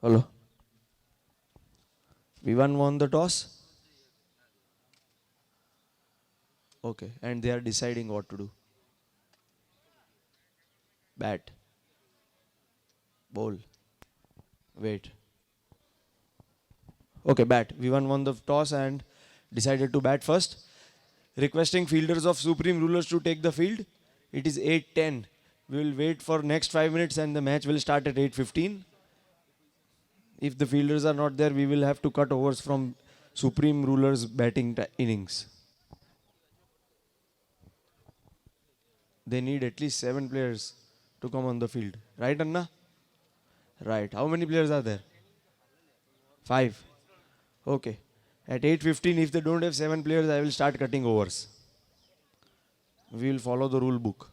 Hello. V1 won the toss. Okay. And they are deciding what to do. Bat. Bowl. Wait. Okay, bat. V1 won the toss and decided to bat first. Requesting fielders of Supreme Rulers to take the field. It is 8:10. We will wait for next 5 minutes and the match will start at 8:15. If the fielders are not there, we will have to cut overs from Supreme Rulers batting innings. They need at least 7 players to come on the field. Right, Anna? Right. How many players are there? 5. Okay. At 8:15, if they don't have 7 players, I will start cutting overs. We will follow the rule book.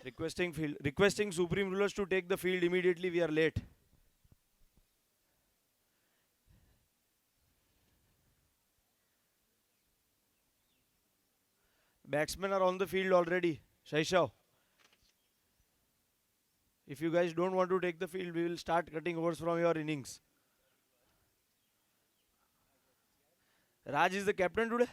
Requesting Supreme Rulers to take the field immediately. We are late. Batsmen are on the field already. Shaishav, if you guys don't want to take the field, we will start cutting overs from your innings. Raj is the captain today.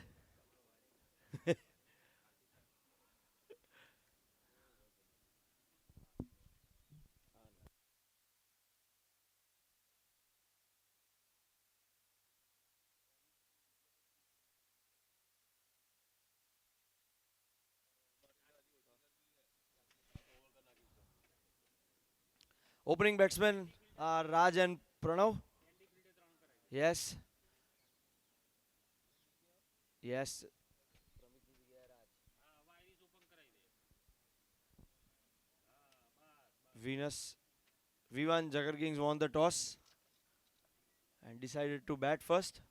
Opening batsmen are Raj and Pranav. Yes, yes. Venus, V1 Jagger Kings won the toss and decided to bat first.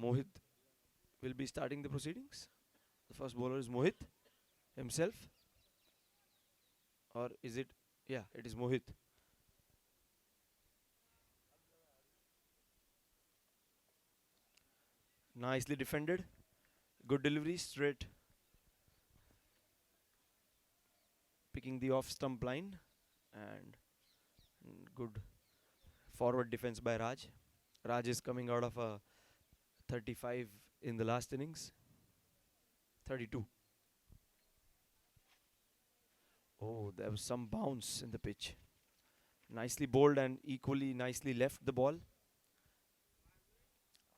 Mohit will be starting the proceedings. The first bowler is Mohit himself, or is it? Yeah, it is Mohit. Nicely defended. Good delivery, straight, picking the off stump line, and good forward defense by Raj. Raj is coming out of a 35 in the last innings. 32. Oh, there was some bounce in the pitch. Nicely bowled and equally nicely left the ball.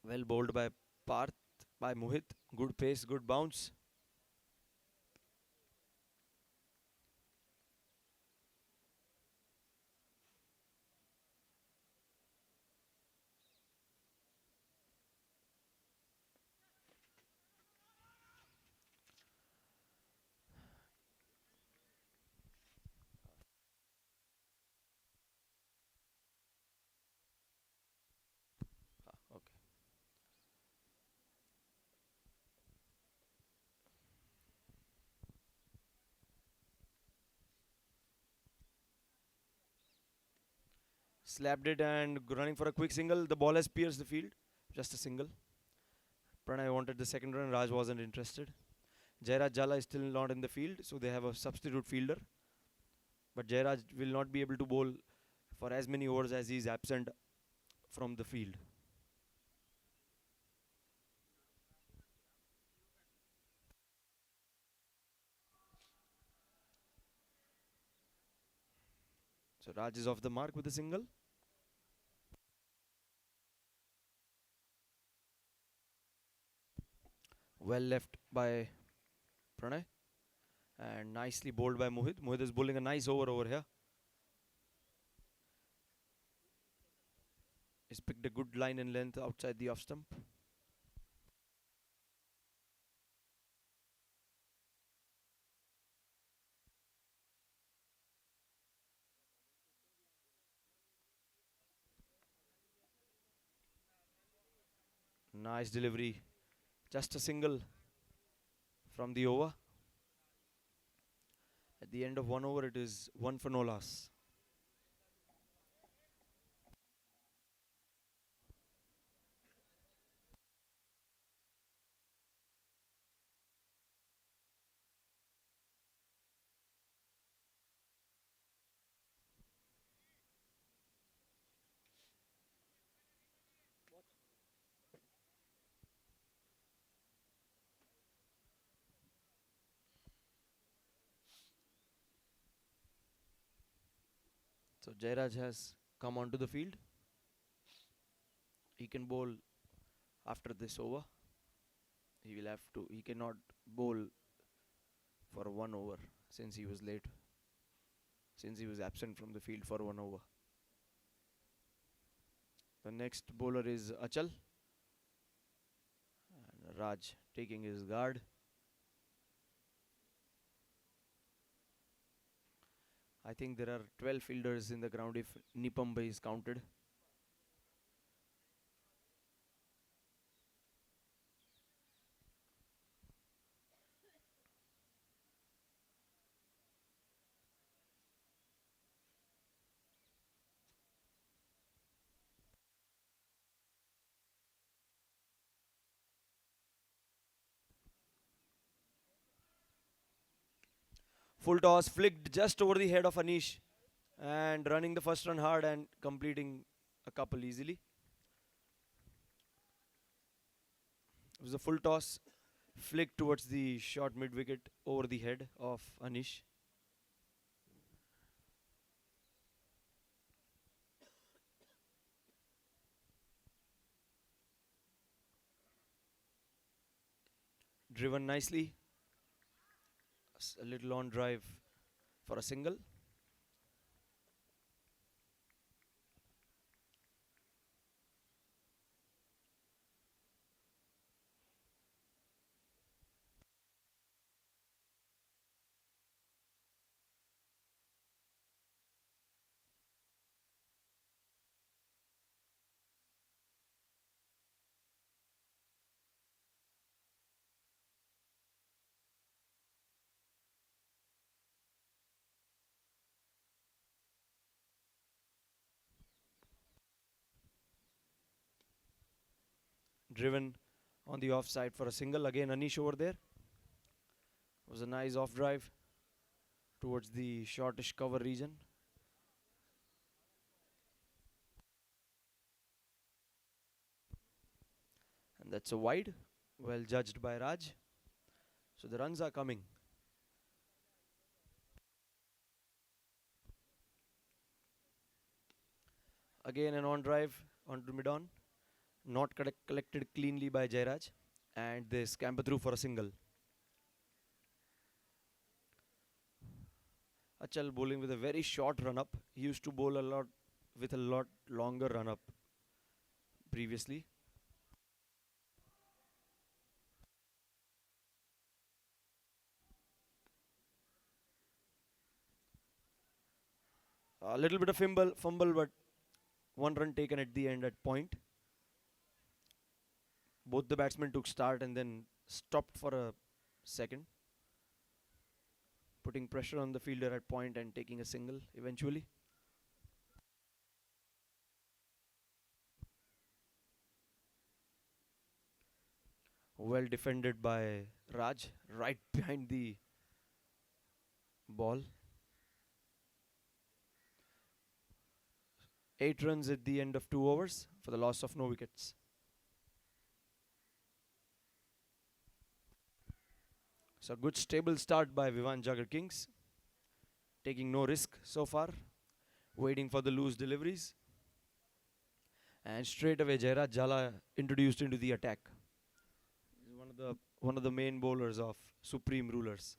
Well bowled by Parth, by Mohit. Good pace, good bounce. Okay. Slapped it and running for a quick single. The ball has pierced the field. Just a single. Pranay wanted the second run. Raj wasn't interested. Jairaj Jala is still not in the field, so they have a substitute fielder. But Jairaj will not be able to bowl for as many overs as he is absent from the field. So Raj is off the mark with a single. Well left by Pranay. And nicely bowled by Mohit. Mohit is bowling a nice over here. He's picked a good line and length outside the off stump. Nice delivery. Just a single from the over. At the end of one over, it is one for no loss. So Jairaj has come onto the field. He can bowl after this over. He cannot bowl for one over since he was late. Since he was absent from the field for one over. The next bowler is Achal. And Raj taking his guard. I think there are 12 fielders in the ground if Nipamba is counted. Full toss flicked just over the head of Anish and running the first run hard and completing a couple easily. It was a full toss flicked towards the short mid wicket over the head of Anish. Driven nicely. A little on drive for a single. Driven on the offside for a single. Again Anish over there. It was a nice off drive towards the shortish cover region. And that's a wide. Well judged by Raj. So the runs are coming. Again an on drive onto mid-on. Not collected cleanly by Jairaj. And they scamper through for a single. Achal bowling with a very short run-up. He used to bowl a lot with a lot longer run-up previously. A little bit of fumble, but one run taken at the end at point. Both the batsmen took start and then stopped for a second, putting pressure on the fielder at point and taking a single eventually. Well defended by Raj, right behind the ball. 8 runs at the end of 2 overs for the loss of no wickets. So good stable start by Vivan Jagger Kings. Taking no risk so far. Waiting for the loose deliveries. And straight away Jairaj Jala introduced into the attack. He's one of the main bowlers of Supreme Rulers.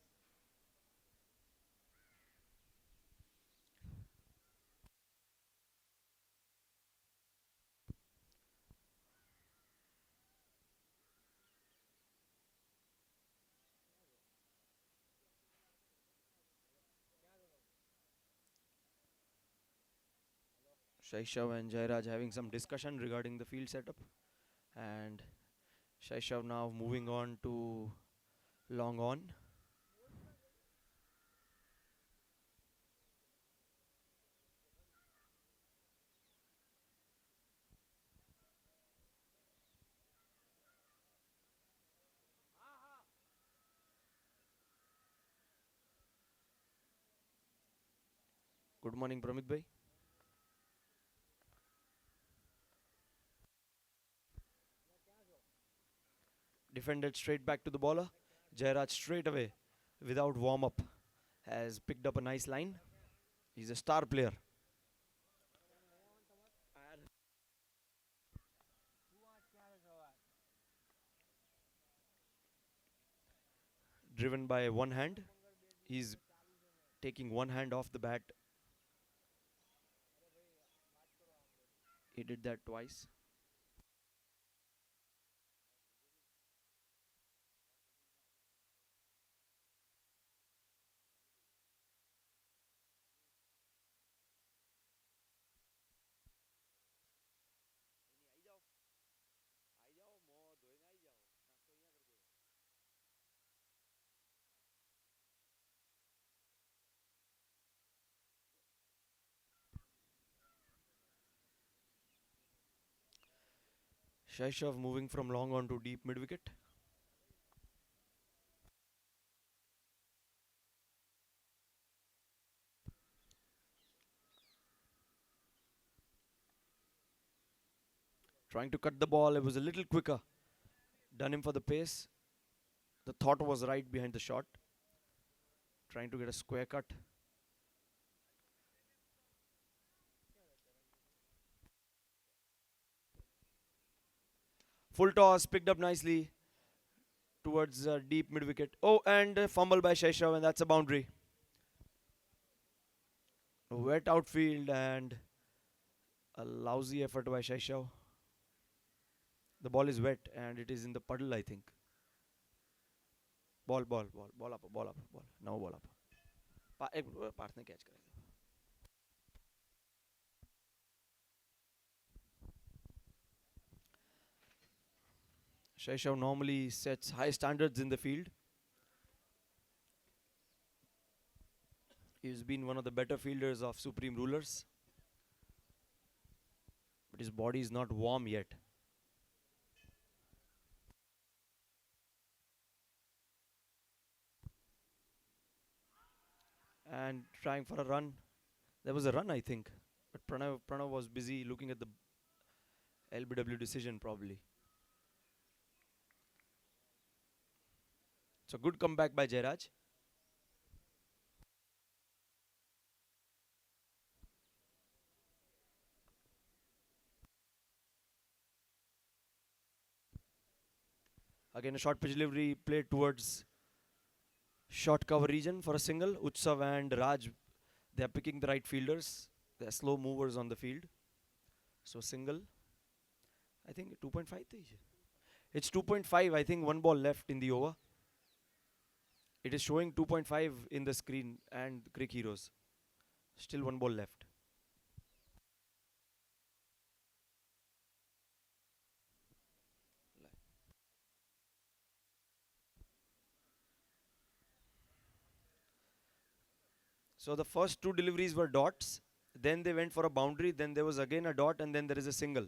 Shaishav and Jairaj having some discussion regarding the field setup. And Shaishav now moving on to long on. Good morning, Pramit bhai. Defended straight back to the bowler. Jairaj straight away, without warm up, has picked up a nice line. He's a star player. Driven by one hand. He's taking one hand off the bat. He did that twice. Shaishav moving from long on to deep mid wicket. Trying to cut the ball. It was a little quicker. Done him for the pace. The thought was right behind the shot. Trying to get a square cut. Full toss, picked up nicely towards deep mid wicket. Oh, and fumble by Shaishav, and that's a boundary. Wet outfield and a lousy effort by Shaishav. The ball is wet and it is in the puddle, I think. Ball up, ball. Now ball up. Partha ने catch करेगा. Shaishav normally sets high standards in the field. He's been one of the better fielders of Supreme Rulers. But his body is not warm yet. And trying for a run. There was a run, I think. But Pranav was busy looking at the LBW decision probably. So good comeback by Jairaj. Again a short pitch delivery played towards short cover region for a single. Utsav and Raj, they are picking the right fielders. They are slow movers on the field. So single. I think 2.5. It's 2.5. I think one ball left in the over. It is showing 2.5 in the screen and Crick Heroes. Still one ball left. So the first two deliveries were dots. Then they went for a boundary. Then there was again a dot and then there is a single.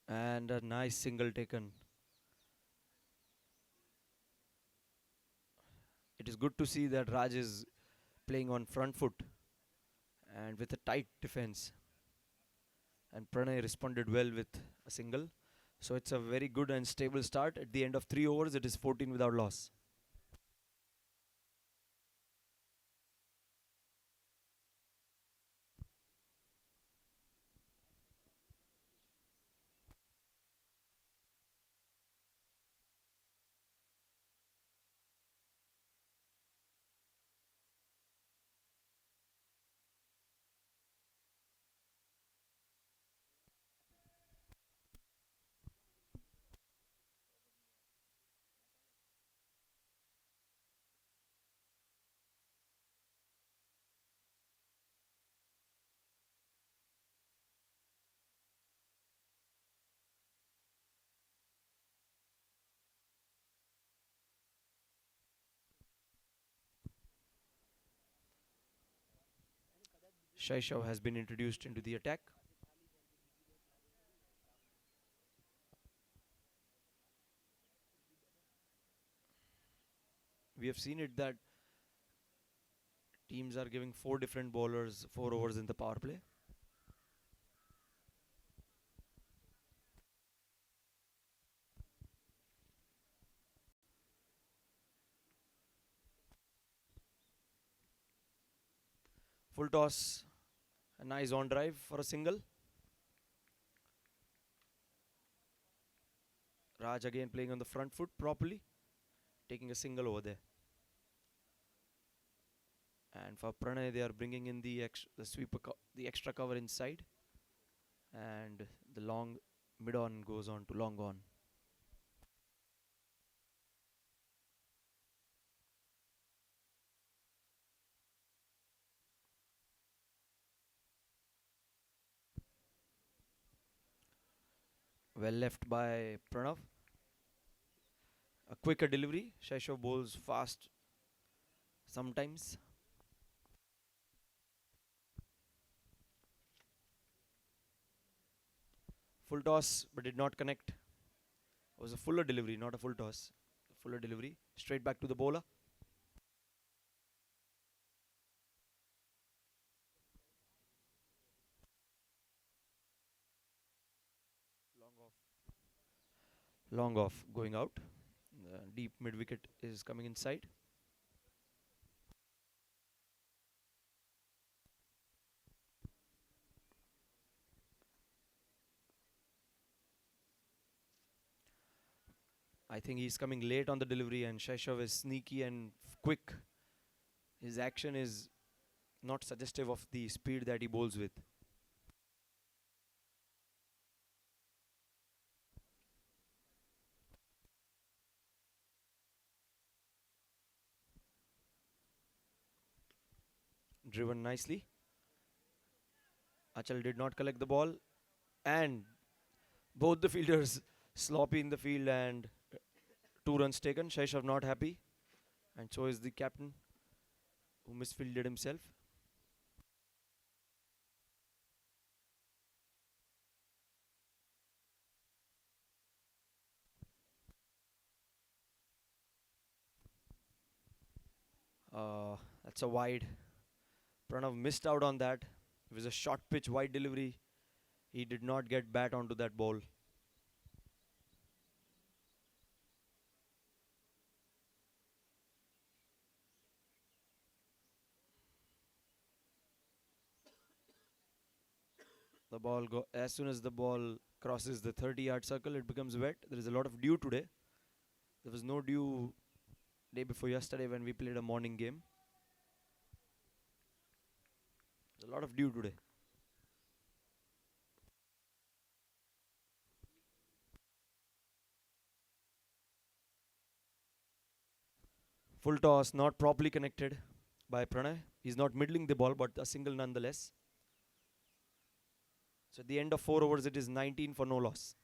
And a nice single taken. It is good to see that Raj is playing on front foot and with a tight defense. And Pranay responded well with a single. So it's a very good and stable start. At the end of 3 overs, it is 14 without loss. Shaishav has been introduced into the attack. We have seen it that teams are giving 4 different bowlers 4 overs in the power play. Full toss, a nice on drive for a single. Raj again playing on the front foot properly, taking a single over there. And for Pranay, they are bringing in the sweeper, the extra cover inside, and the long mid on goes on to long on. Well left by Pranav. A quicker delivery. Shaishav bowls fast sometimes. Full toss, but did not connect. It was a fuller delivery, not a full toss. A fuller delivery. Straight back to the bowler. Long off. Long off going out. The deep mid wicket is coming inside. I think he's coming late on the delivery, and Shaishav is sneaky and quick. His action is not suggestive of the speed that he bowls with. Driven nicely. Achal did not collect the ball, and both the fielders sloppy in the field, and 2 runs taken. Shaishav not happy, and so is the captain who misfielded himself. That's a wide. Pranav missed out on that. It was a short pitch wide delivery. He did not get bat onto that ball. The ball as soon as the ball crosses the 30-yard circle, it becomes wet. There is a lot of dew today. There was no dew day before yesterday when we played a morning game. There's a lot of dew today. Full toss, not properly connected by Pranay. He's not middling the ball, but a single nonetheless. So at the end of 4 overs, it is 19 for no loss.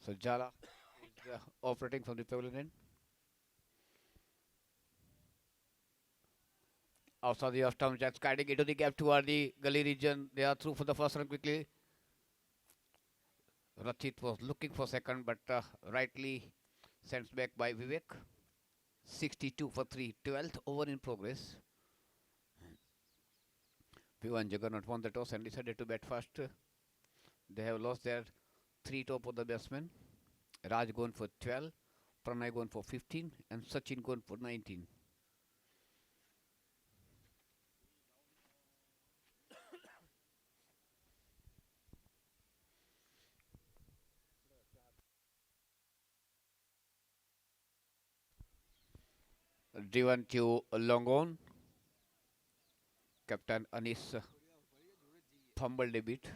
So Jala is operating from the pavilion end. Outside the off stump, just guiding into the gap toward the gully region. They are through for the first run quickly. Rachit was looking for second, but rightly sent back by Vivek. 62 for 3. 12th over in progress. Vivan Juggernaut won the toss and decided to bat first. They have lost their three top of the batsmen. Raj gone for 12, Pranay gone for 15, and Sachin gone for 19. Driven to long on. Captain Anis fumbled a bit.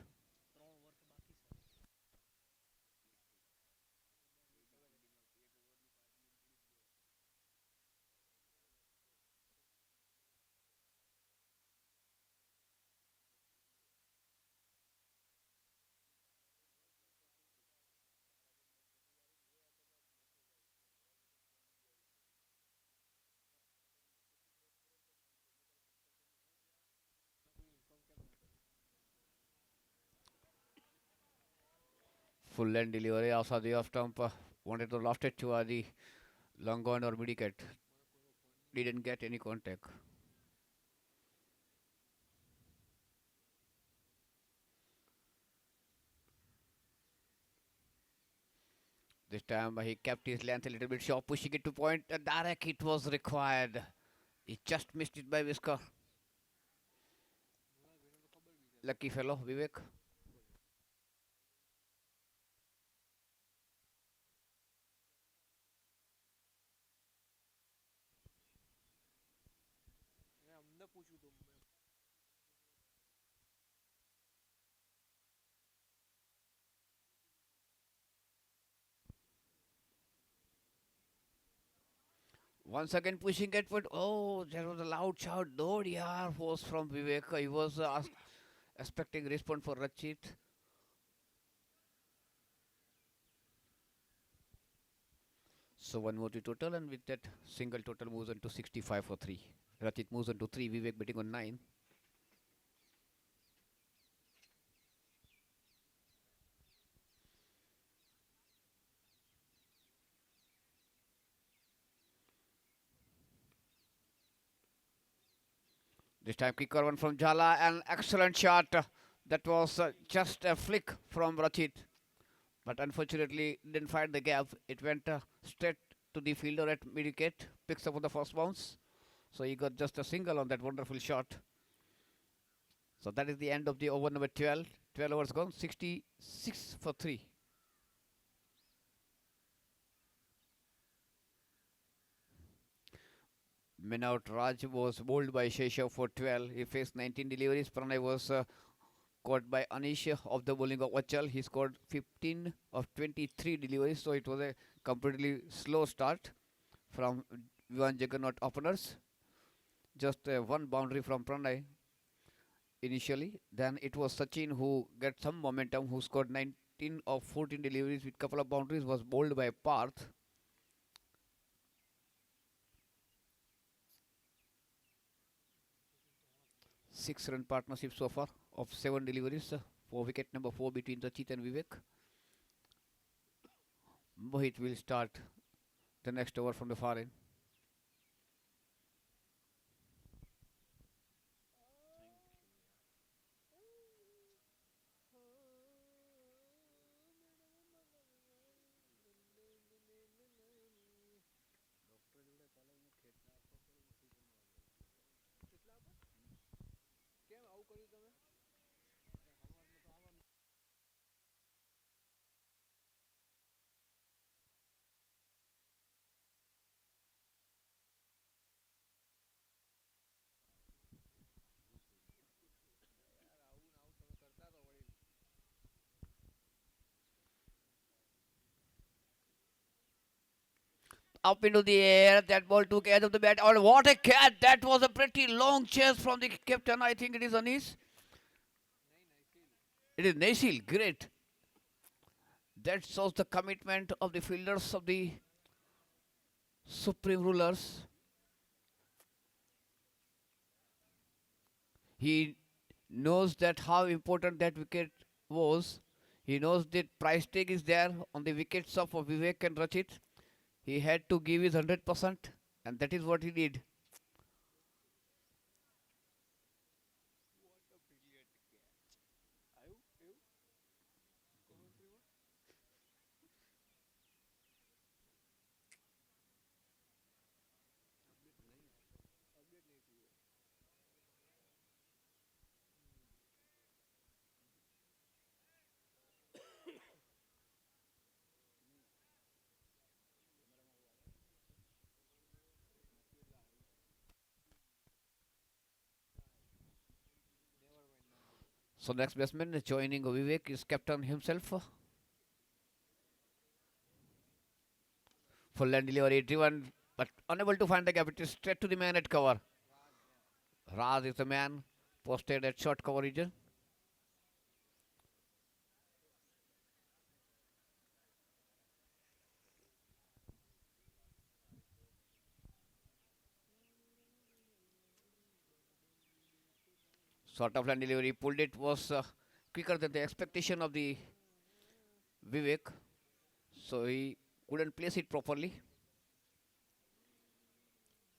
Full length delivery outside the off stump. Wanted to loft it to the long on or mid-wicket. Didn't get any contact. This time he kept his length a little bit short, pushing it to point. Direct it was required. He just missed it by whisker. Lucky fellow, Vivek. Once again pushing it, but oh, there was a loud shout. No, yeah, was from Vivek. He was expecting response for Rachit. So one more to total, and with that, single total moves on to 65 for 3. Rachit moves on to 3, Vivek betting on 9. This time kicker one from Jala, an excellent shot. That was just a flick from Rachit. But unfortunately, didn't find the gap. It went straight to the fielder at mid-wicket, picks up on the first bounce. So he got just a single on that wonderful shot. So that is the end of the over number 12. 12 overs gone, 66 for 3. Minaut Raj was bowled by Sheshav for 12. He faced 19 deliveries. Pranay was caught by Anish of the bowling of Achal. He scored 15 of 23 deliveries. So it was a completely slow start from Vivan Juggernaut openers. Just one boundary from Pranay initially. Then it was Sachin who got some momentum, who scored 19 of 14 deliveries with couple of boundaries, was bowled by Parth. 6 run partnership so far of 7 deliveries for wicket number 4 between Rachit and Vivek. Mohit will start the next over from the far end. Up into the air, that ball took edge of the bat. Oh, what a catch! That was a pretty long chase from the captain. I think it is Anis. It is Nasil. Great. That shows the commitment of the fielders of the supreme rulers. He knows that how important that wicket was. He knows that price tag is there on the wickets of Vivek and Rachit. He had to give his 100%, and that is what he did. So next batsman joining Vivek is captain himself. Full and delivery driven, but unable to find the gap. It is straight to the man at cover. Raj is the man posted at short cover region. Sort of land delivery pulled it was quicker than the expectation of the Vivek, so he couldn't place it properly.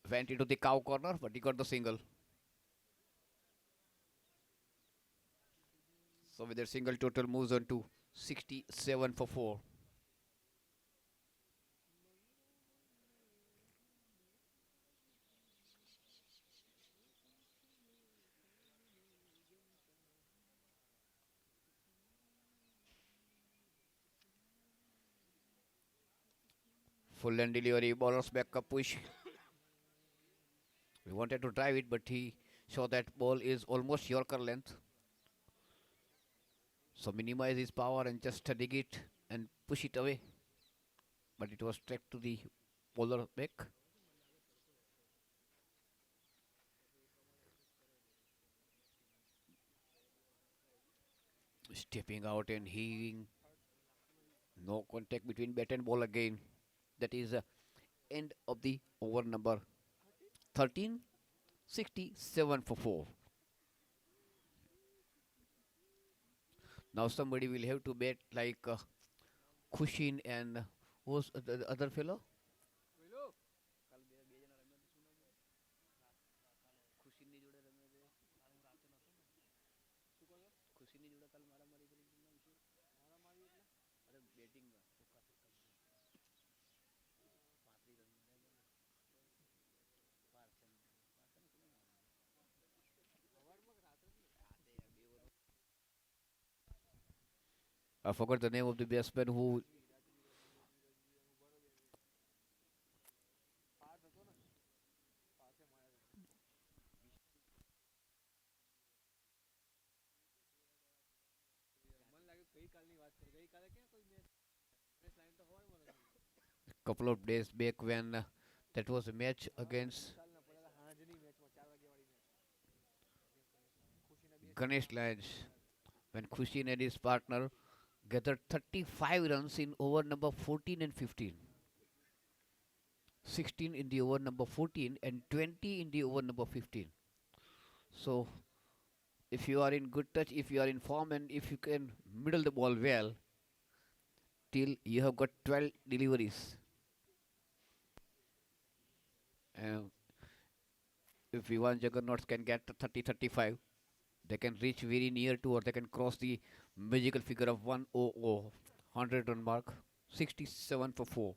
Went into the cow corner, but he got the single. So with that single, total moves on to 67 for 4. Full and delivery, bowlers back up push. We wanted to drive it, but he saw that ball is almost Yorker length. So minimize his power and just dig it and push it away. But it was straight to the bowler back. Stepping out and heaving. No contact between bat and ball again. That is end of the over number 13. 67 for 4. Now somebody will have to bet like Kushin and who's the other fellow? I forgot the name of the batsman who. Couple of days back when that was a match against Ganesh Lines when Kushin and his partner gathered 35 runs in over number 14 and 15. 16 in the over number 14 and 20 in the over number 15. So if you are in good touch, if you are in form, and if you can middle the ball well, till you have got 12 deliveries. Uh, if Vivan Juggernauts can get 30 35, they can reach very near to, or they can cross the magical figure of 100 run mark. 67 for 4.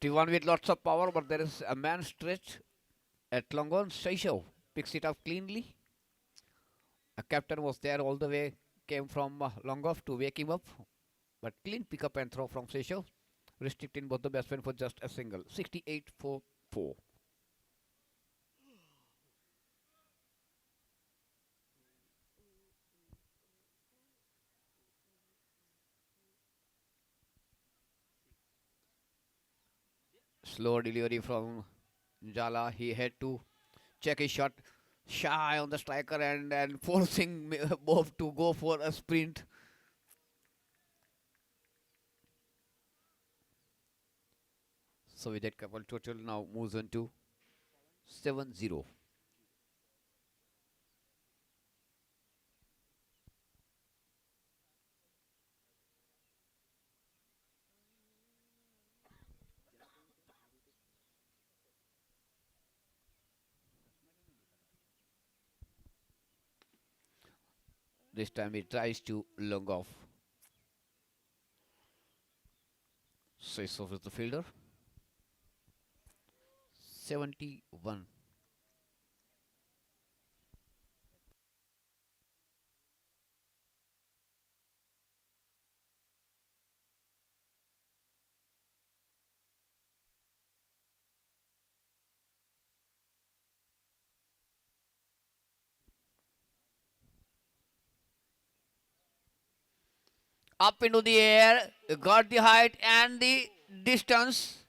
Divan with lots of power, but there is a man stretched at long on. Shaishav picks it up cleanly. A captain was there all the way, came from long off to wake him up. But clean pick up and throw from Shaishav, restricting both the batsmen for just a single. 68 for 4. Slow delivery from Jala. He had to check his shot. shy on the striker and forcing Bob to go for a sprint. So with that couple total now moves on to 7-0. This time he tries to long off. Says off with the fielder. 71. Up into the air, got the height and the distance,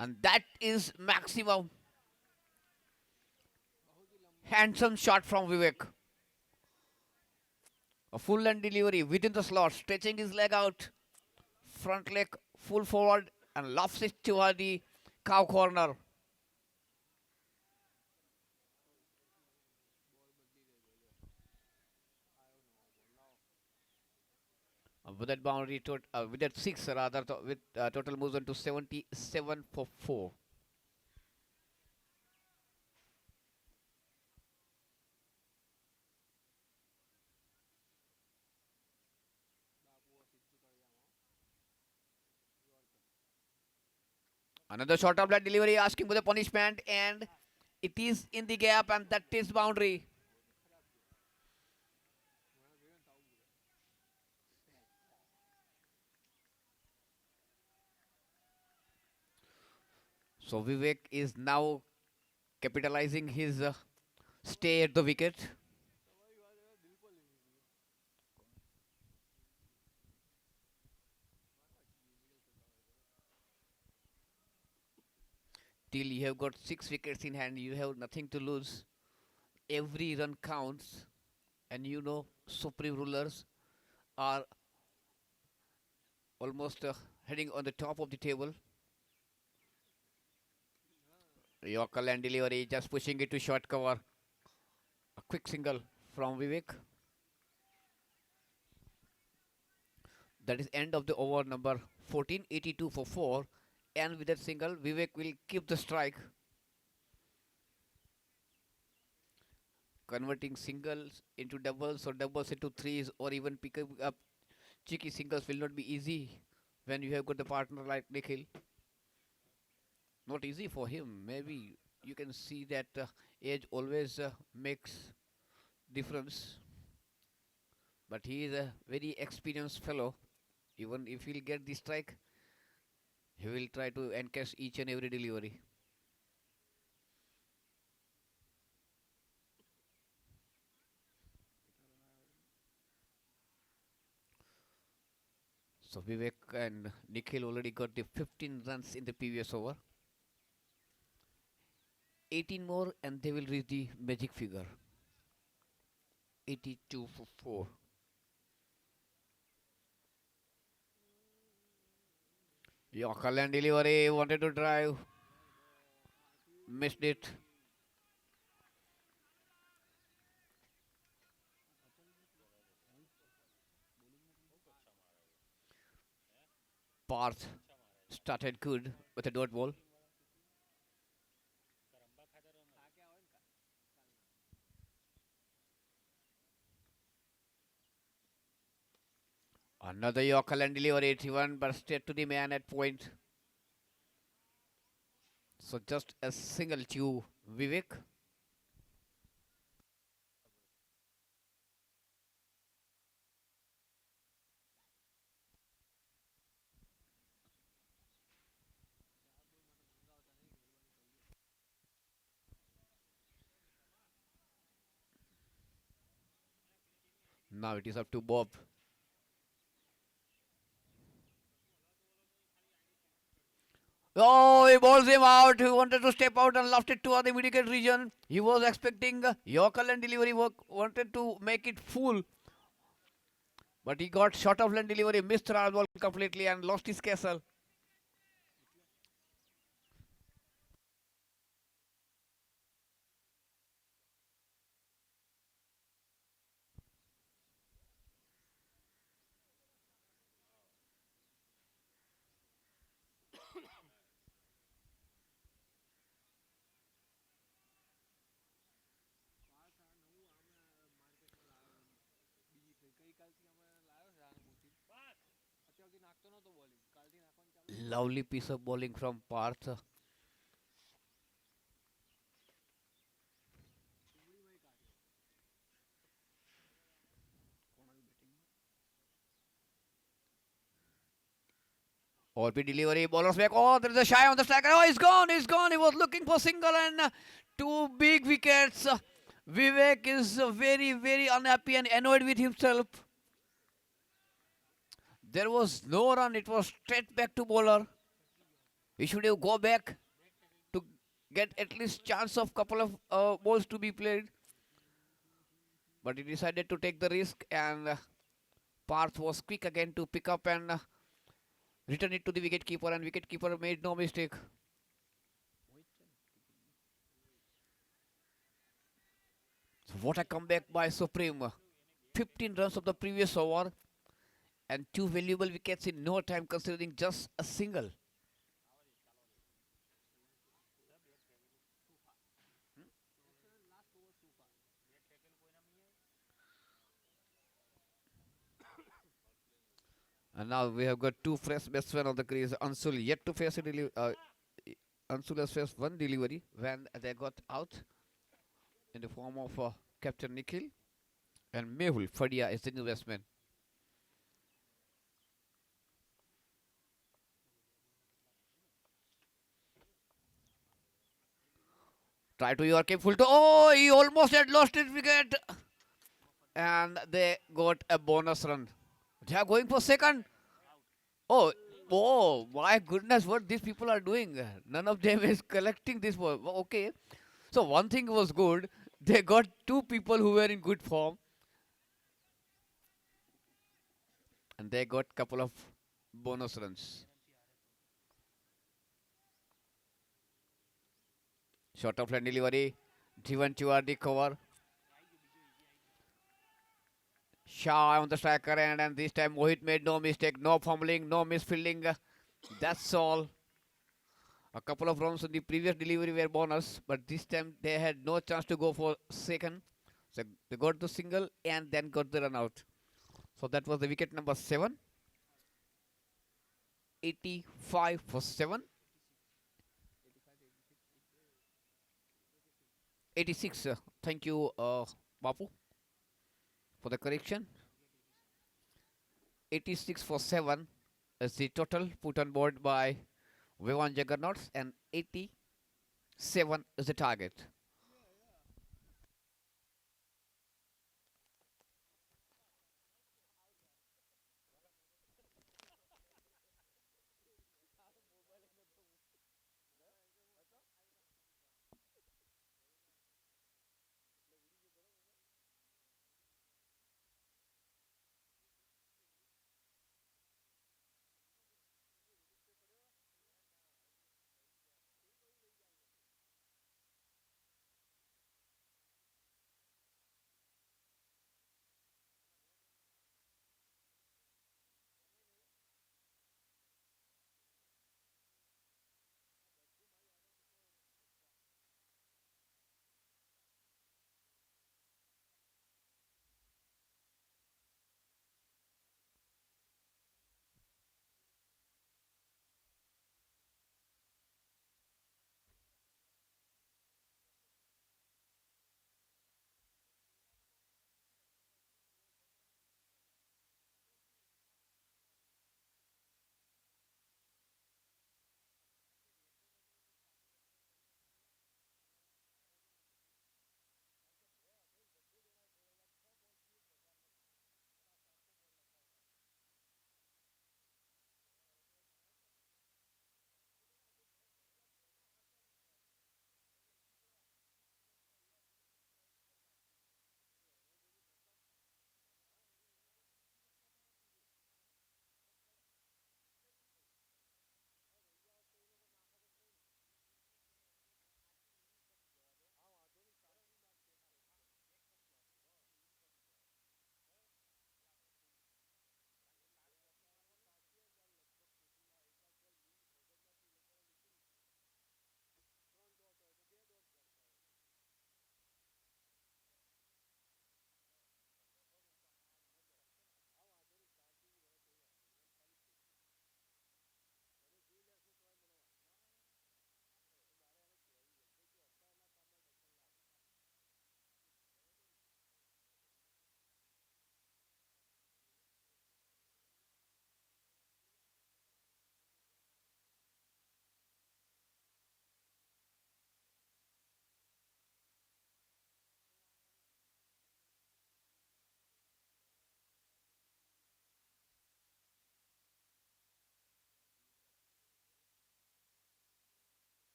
and that is maximum. Handsome shot from Vivek. A full length delivery within the slot, stretching his leg out, front leg full forward, and lofts it toward the cow corner. With that boundary, with that six rather, with total moves on to 77 for 4. Another short of that delivery asking for the punishment, and it is in the gap, and that is boundary. So Vivek is now capitalizing his stay at the wicket. Till you have got 6 wickets in hand, you have nothing to lose. Every run counts, and you know Supreme Rulers are almost heading on the top of the table. Yorker land delivery, just pushing it to short cover. A quick single from Vivek. That is end of the over number 14, 82 for 4. And with that single, Vivek will keep the strike. Converting singles into doubles or doubles into threes or even picking up cheeky singles will not be easy when you have got the partner like Nikhil. Not easy for him. Maybe you can see that age always makes difference. But he is a very experienced fellow. Even if he'll get the strike, he will try to encash each and every delivery. So Vivek and Nikhil already got the 15 runs in the previous over. 18 more and they will reach the magic figure. 82 for 4. Yorker land delivery, wanted to drive, missed it. Parth started good with a dot ball. Another Yorker land delivery, 81, but straight to the man at point. So just a single to Vivek. Now it is up to Bob. Oh, he balls him out. He wanted to step out and left it to the mid-wicket region. He was expecting Yorker and delivery work, wanted to make it full. But he got short of lane delivery, missed Raj ball completely and lost his castle. Lovely piece of bowling from Parth. OP delivery, bowlers back. Oh, there is a shy on the striker. Oh, he's gone, he's gone. He was looking for single and two big wickets. Vivek is very, very unhappy and annoyed with himself. There was no run. It was straight back to bowler. He should have go back to get at least chance of couple of balls to be played. But he decided to take the risk and Parth was quick again to pick up and return it to the wicketkeeper and wicketkeeper made no mistake. So what a comeback by Supreme. 15 runs of the previous over and two valuable wickets in no time considering just a single. And now we have got two fresh batsmen on the crease. Ansul yet to face a delivery. Ansul has faced one delivery when they got out in the form of Captain Nikhil. And Mehul Fadia is the new batsman. Try to York full to. Oh, he almost had lost his wicket. And they got a bonus run. They are going for second. Oh, oh my goodness, what these people are doing. None of them is collecting this ball. Okay. So one thing was good. They got two people who were in good form. And they got couple of bonus runs. Short of line delivery. Driven toward the cover. Shah on the striker end, and this time Mohit made no mistake, no fumbling, no misfielding. That's all. A couple of runs on the previous delivery were bonus, but this time they had no chance to go for second. So they got the single and then got the run out. So that was the wicket number 7. 85 for 7. 86. Thank you, Bapu, for the correction. 86 for 7 is the total put on board by Vivan Juggernauts, and 87 is the target.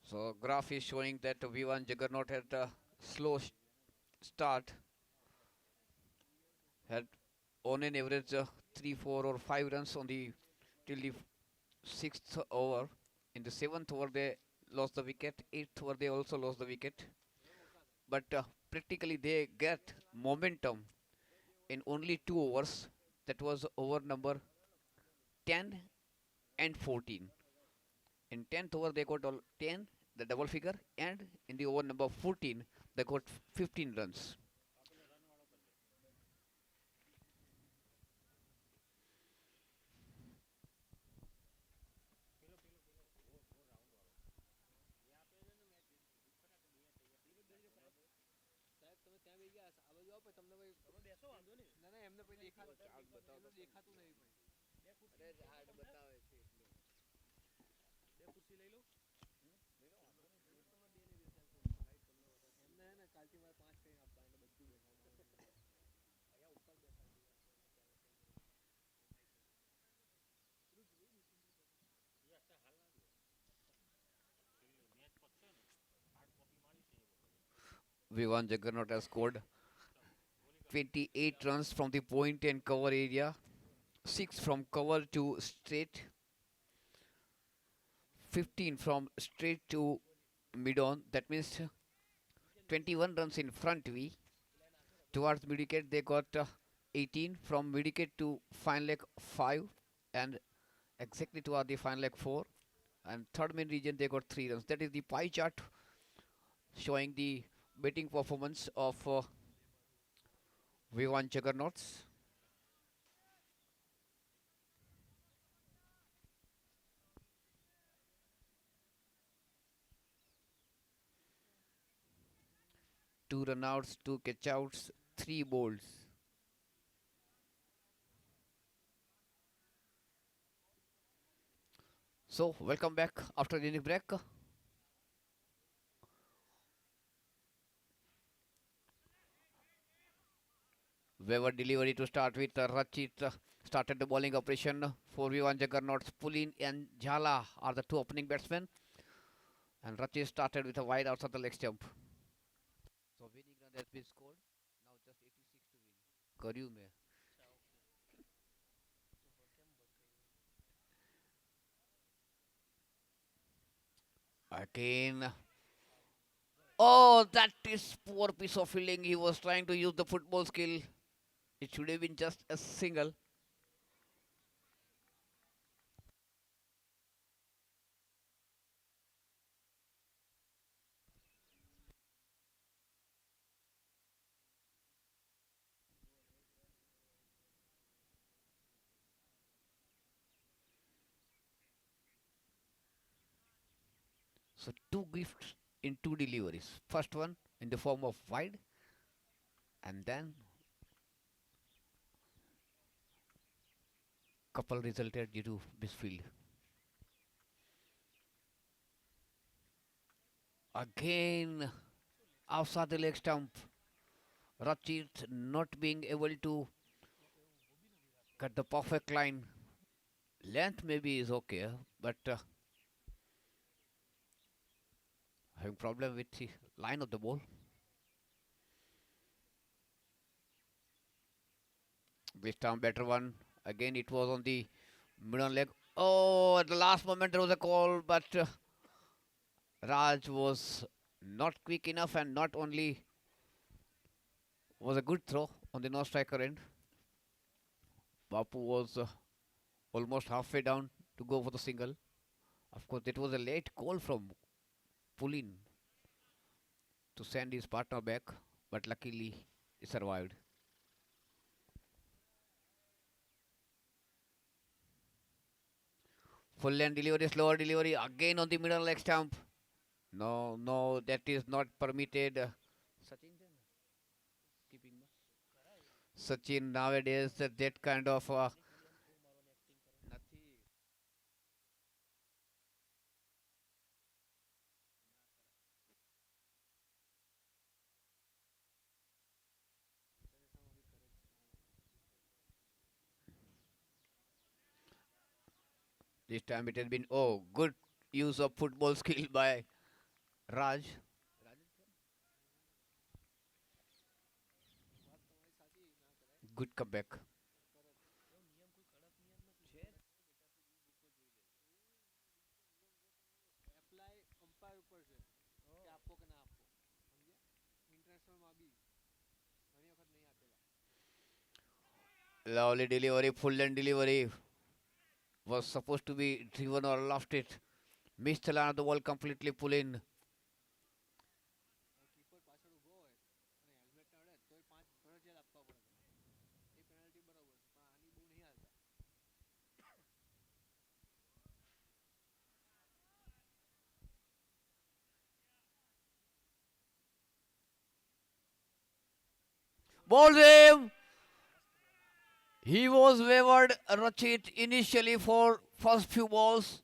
So graph is showing that V1 Juggernaut had a slow start, had on an average 3, 4 or 5 runs on the till the sixth over. In the seventh over they lost the wicket. Eighth over they also lost the wicket. But practically they get momentum in only 2 overs. That was over number 10 and 14. In 10th over they got all 10, the double figure, and in the over number 14 they got 15 runs. V1 Juggernaut has scored 28 runs from the point and cover area, 6 from cover to straight, 15 from straight to mid on. That means 21 runs in front V. Towards mid wicket they got 18 from mid wicket to final leg 5, and exactly toward the final leg 4. And third main region they got 3 runs. That is the pie chart showing the batting performance of V1 Juggernauts. Two runouts, two catchouts, three bowls. So, welcome back after the break. Weber delivery to start with. Rachit started the bowling operation. 4v1 Juggernauts. Pulin and Jhala are the two opening batsmen. And Rachit started with a wide outside the leg stump. So, winning run has been scored. Now just 86 to win. Karyu mein. Again. Oh, that is poor piece of fielding. He was trying to use the football skill. It should have been just a single. So two gifts in two deliveries. First one in the form of wide, and then couple resulted due to misfield. Again, outside the leg stump. Rachit not being able to cut the perfect line. Length maybe is okay, but having problem with the line of the ball. This time better one. Again it was on the middle leg. Oh, at the last moment there was a call, but Raj was not quick enough, and not only was a good throw on the non-striker end. Bapu was almost halfway down to go for the single. Of course, it was a late call from Pulin to send his partner back, but luckily he survived. Full length delivery, slower delivery, again on the middle leg stump. No, no, that is not permitted. Sachin, keeping Sachin nowadays that kind of this time it has been, oh, good use of football skill by Raj, good comeback. Lovely delivery, full length delivery. Was supposed to be driven or lost it. Missed the line of the ball completely, pull in. Ball him! He was wavered Rachit initially for first few balls,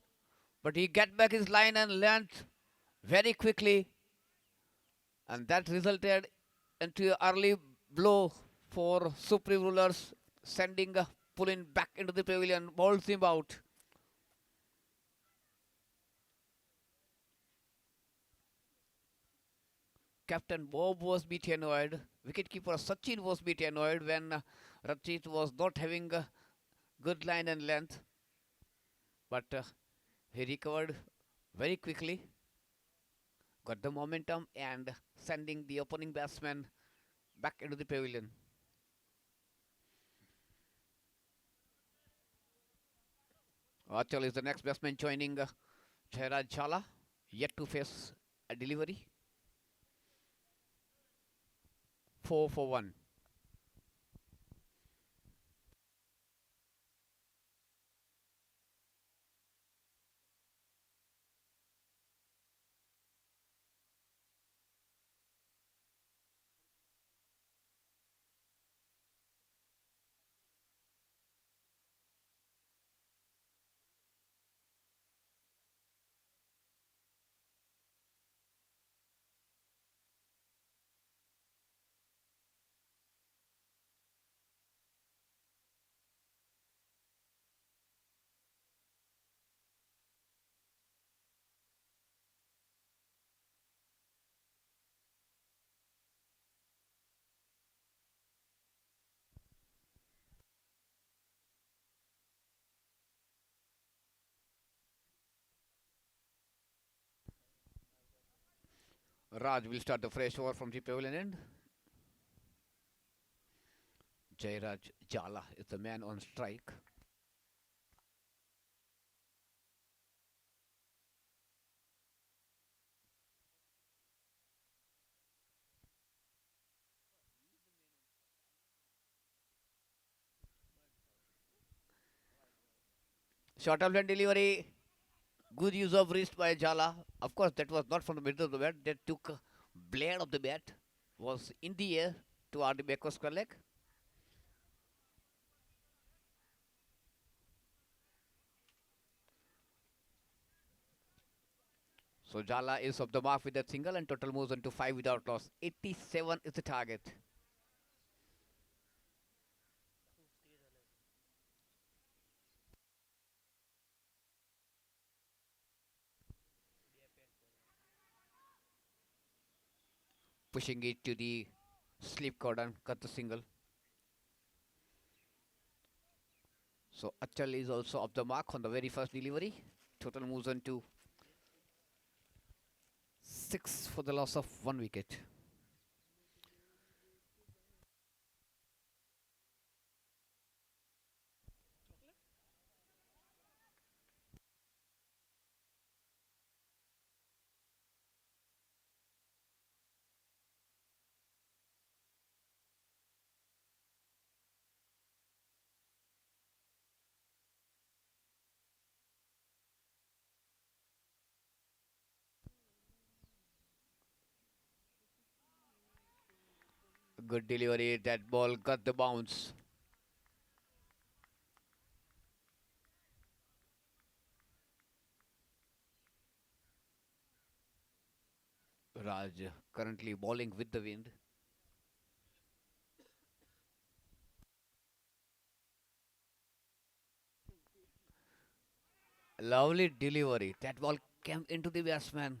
but he get back his line and length very quickly, and that resulted into an early blow for Supreme Rulers, sending pulling back into the pavilion, bowls him out. Captain Bob was bit annoyed. Wicketkeeper Sachin was bit annoyed when Rachit was not having a good line and length, but he recovered very quickly, got the momentum, and sending the opening batsman back into the pavilion. Achal is the next batsman joining Jairaj Jhala, yet to face a delivery. 4 for 1. Raj will start the fresh over from the pavilion end. Jairaj Jhala is the man on strike. Short of land delivery, good use of wrist by Jhala. Of course, that was not from the middle of the bat. That took blade of the bat, was in the air toward the back of square leg. So Jhala is off the mark with that single and total moves on to 5 without loss. 87 is the target. Pushing it to the slip cordon, cut the single. So Achal is also off the mark on the very first delivery. Total moves on to 6 for the loss of 1 wicket. Good delivery. That ball got the bounce. Raj currently bowling with the wind. Lovely delivery. That ball came into the batsman.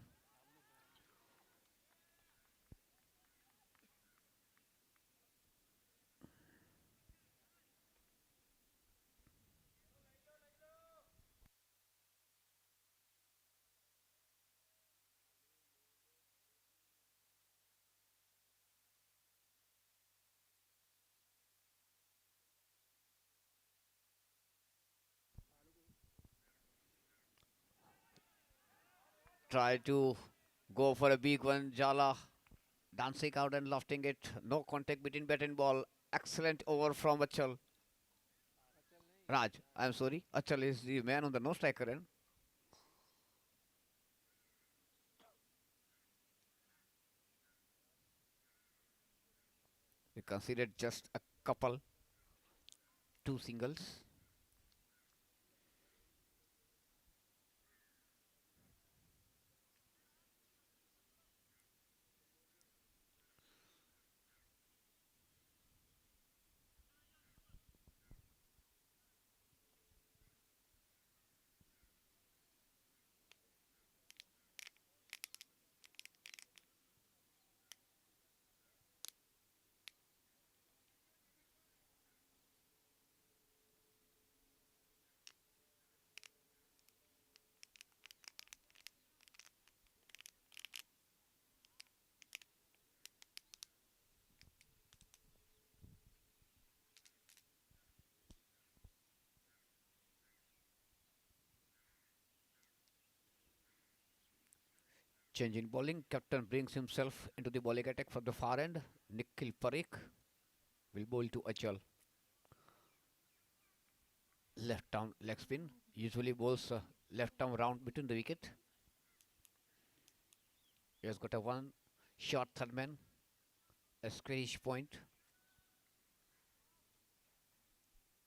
Try to go for a big one. Jala dancing out and lofting it. No contact between bat and ball. Excellent over from Achal. Raj, I'm sorry. Achal is the man on the no striker end. We considered just a couple, two singles. Change in bowling. Captain brings himself into the bowling attack from the far end. Nikhil Parikh will bowl to Achal. Left arm leg spin. Usually bowls left arm round between the wicket. He has got a one short third man. A squarish point.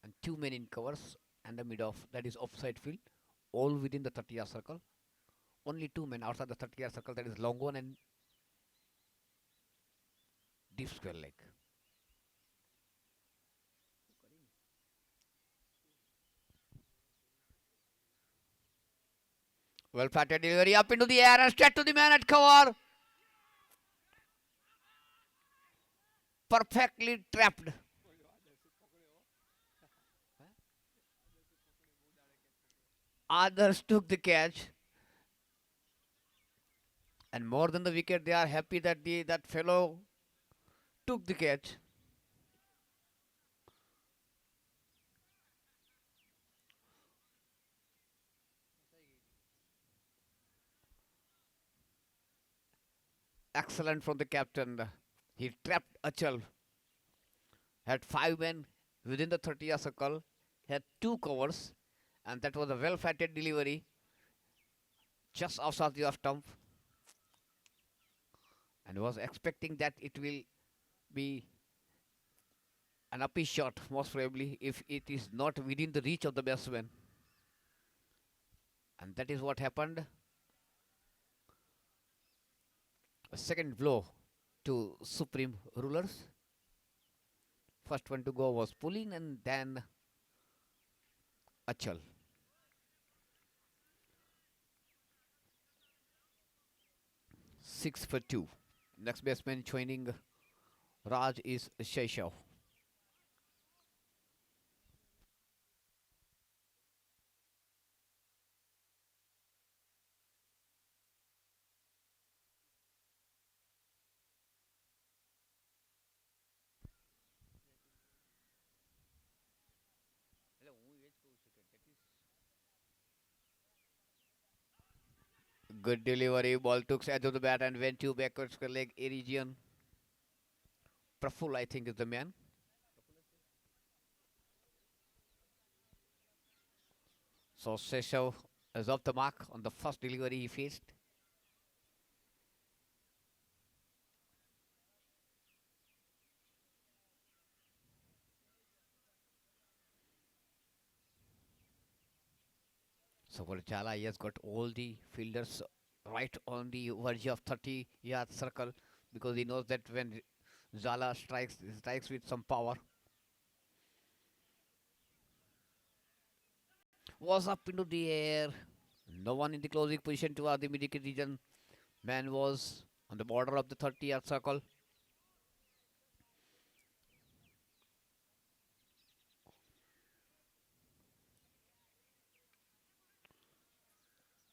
And two men in covers. And a mid off. That is offside field. All within the 30-yard circle. Only two men outside the 30-yard circle. That is long one and deep square leg. Well patted delivery up into the air and straight to the man at cover. Perfectly trapped. Others took the catch. And more than the wicket, they are happy that that fellow took the catch. Excellent from the captain. He trapped Achal. Had five men within the 30-yard circle. Had two covers. And that was a well-fatted delivery. Just outside the off stump. And was expecting that it will be an uppy shot, most probably, if it is not within the reach of the batsman. And that is what happened. A second blow to Supreme Rulers. First one to go was Pulling and then Achal. Six for two. Next batsman joining Raj is Shaishav. Good delivery. Ball took edge of the bat and went to backwards leg region. Praful, I think, is the man. So Shaishav is off the mark on the first delivery he faced. So for Jala, he has got all the fielders right on the verge of 30-yard circle because he knows that when Jala strikes, he strikes with some power. Was up into the air. No one in the closing position toward the mid-wicket region. Man was on the border of the 30-yard circle.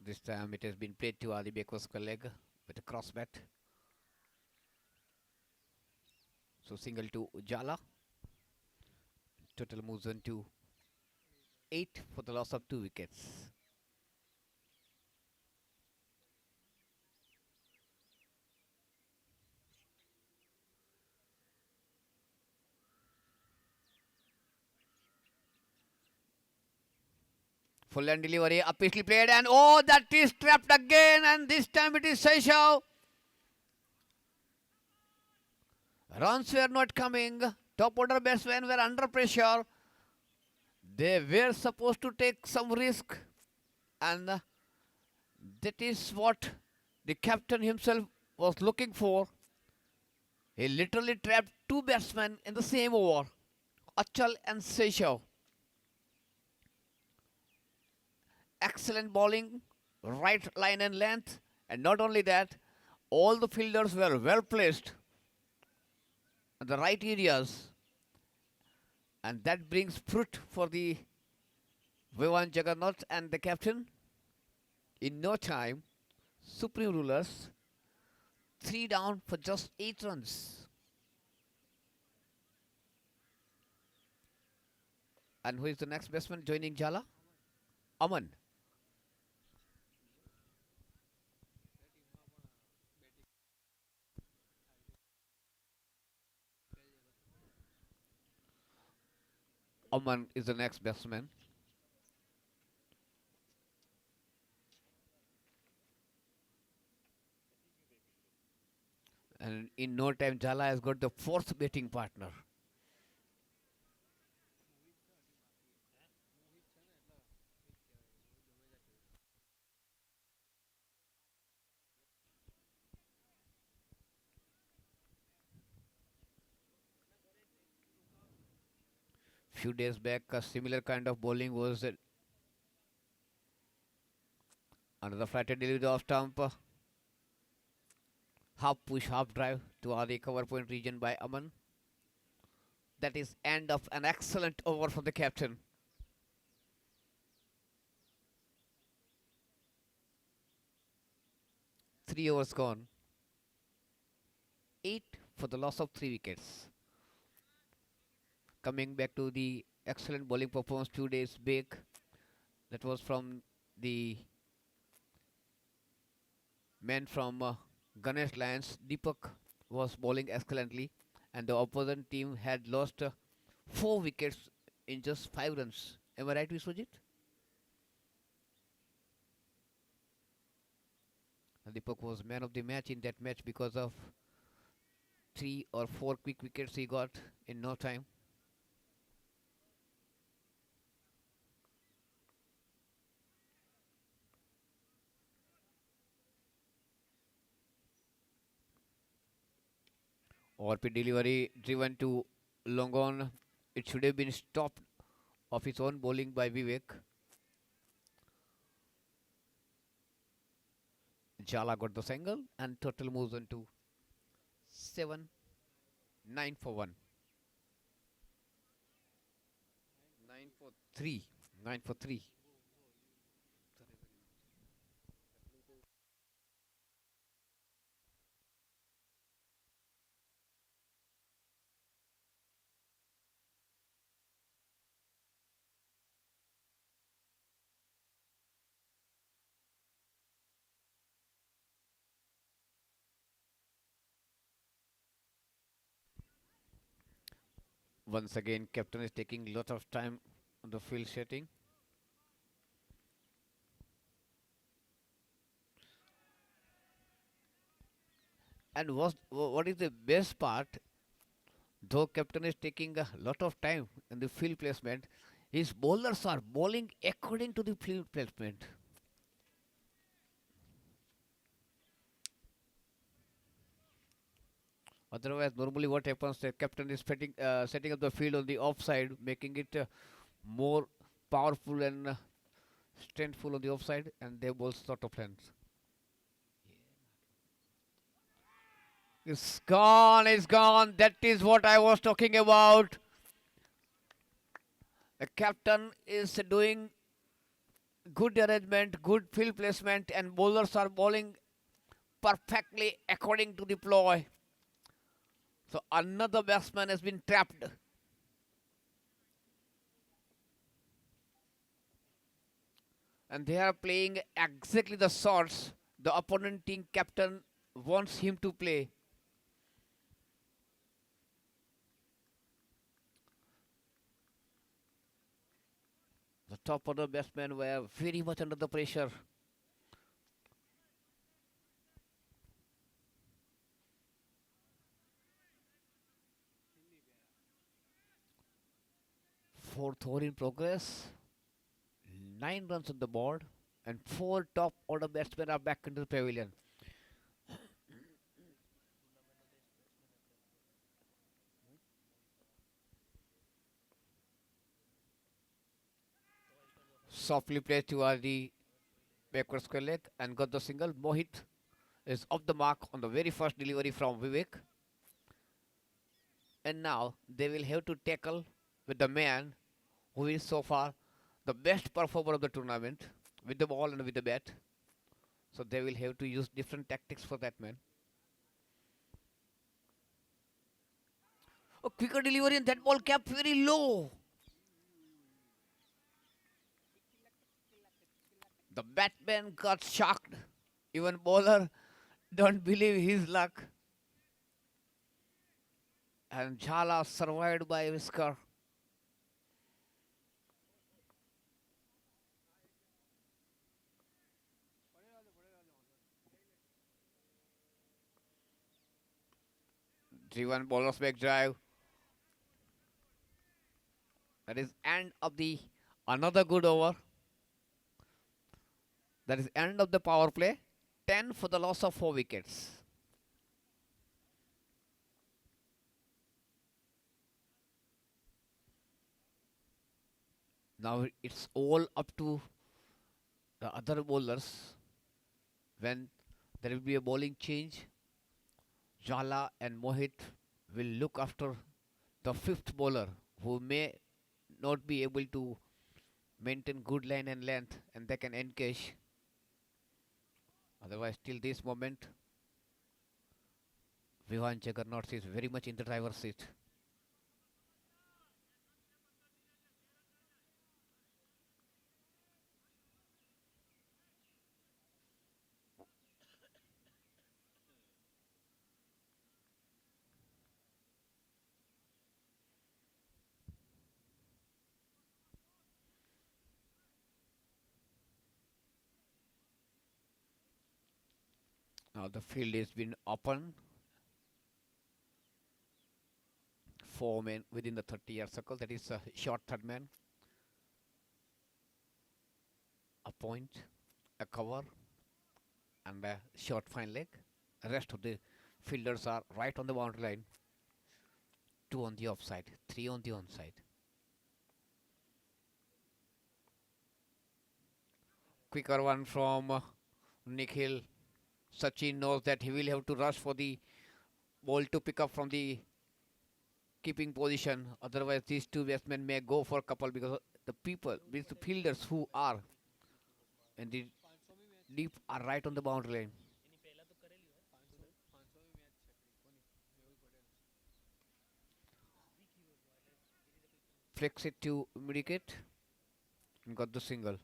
This time it has been played to Ali Baker's leg with a cross bat. So single to Jala. Total moves on to 8 for the loss of 2 wickets. Full end delivery, upishly played, and oh, that is trapped again, and this time it is Seychelles. Runs were not coming. Top order batsmen were under pressure. They were supposed to take some risk, and that is what the captain himself was looking for. He literally trapped two batsmen in the same over, Achal and Seychelles. Excellent bowling, right line and length, and not only that, all the fielders were well placed in the right areas, and that brings fruit for the Vivan Jagannath and the captain. In no time, Supreme Rulers 3 down for just 8 runs. And who is the next batsman joining Jala? Aman. Aman is the next batsman. And in no time, Jala has got the fourth batting partner. Few days back, a similar kind of bowling was another flatted delivery off stump. Half push, half drive to the cover point region by Aman. That is end of an excellent over for the captain. 3 overs gone. 8 for the loss of 3 wickets. Coming back to the excellent bowling performance 2 days back, that was from the man from Ganesh Lions. Deepak was bowling excellently, and the opposite team had lost 4 wickets in just 5 runs. Am I right, Viswajit? Deepak was man of the match in that match because of 3 or 4 quick wickets he got in no time. ORP delivery driven to long on. It should have been stopped of his own bowling by Vivek. Jala got the single and total moves on to 7, 9 for 1. 9 for 3. 9 for 3. Once again, captain is taking lot of time on the field setting. And what is the best part, though captain is taking a lot of time in the field placement, his bowlers are bowling according to the field placement. Otherwise, normally what happens, the captain is setting up the field on the offside, making it more powerful and strengthful on the offside, and they bowl sort of length. It's gone, it's gone. That is what I was talking about. The captain is doing good arrangement, good field placement, and bowlers are bowling perfectly according to the ploy. So another batsman has been trapped. And they are playing exactly the shots the opponent team captain wants him to play. The top order batsmen were very much under the pressure. Fourth over in progress. 9 runs on the board, and 4 top order batsmen are back into the pavilion. Softly played to the backward square leg and got the single. Mohit is off the mark on the very first delivery from Vivek. And now they will have to tackle with the man who is so far the best performer of the tournament with the ball and with the bat. So they will have to use different tactics for that man. A quicker delivery and that ball kept very low. The batsman got shocked. Even bowler don't believe his luck. And Jhala survived by a whisker. Driven bowler's back drive. That is end of the another good over. That is end of the power play. 10 for the loss of 4 wickets. Now it's all up to the other bowlers. When there will be a bowling change, Jhala and Mohit will look after the fifth bowler who may not be able to maintain good line and length, and they can engage. Otherwise, till this moment, Vivan Jaggernaut is very much in the driver's seat. Now the field has been open. 4 men within the 30-yard circle. That is a short third man, a point, a cover, and a short fine leg. The rest of the fielders are right on the boundary line. 2 on the offside, 3 on the onside. Quicker one from Nikhil. Sachin knows that he will have to rush for the ball to pick up from the keeping position. Otherwise, these two batsmen may go for a couple because the people, these fielders who are in the deep are right on the boundary line. Flicks it to mid-wicket and got the single.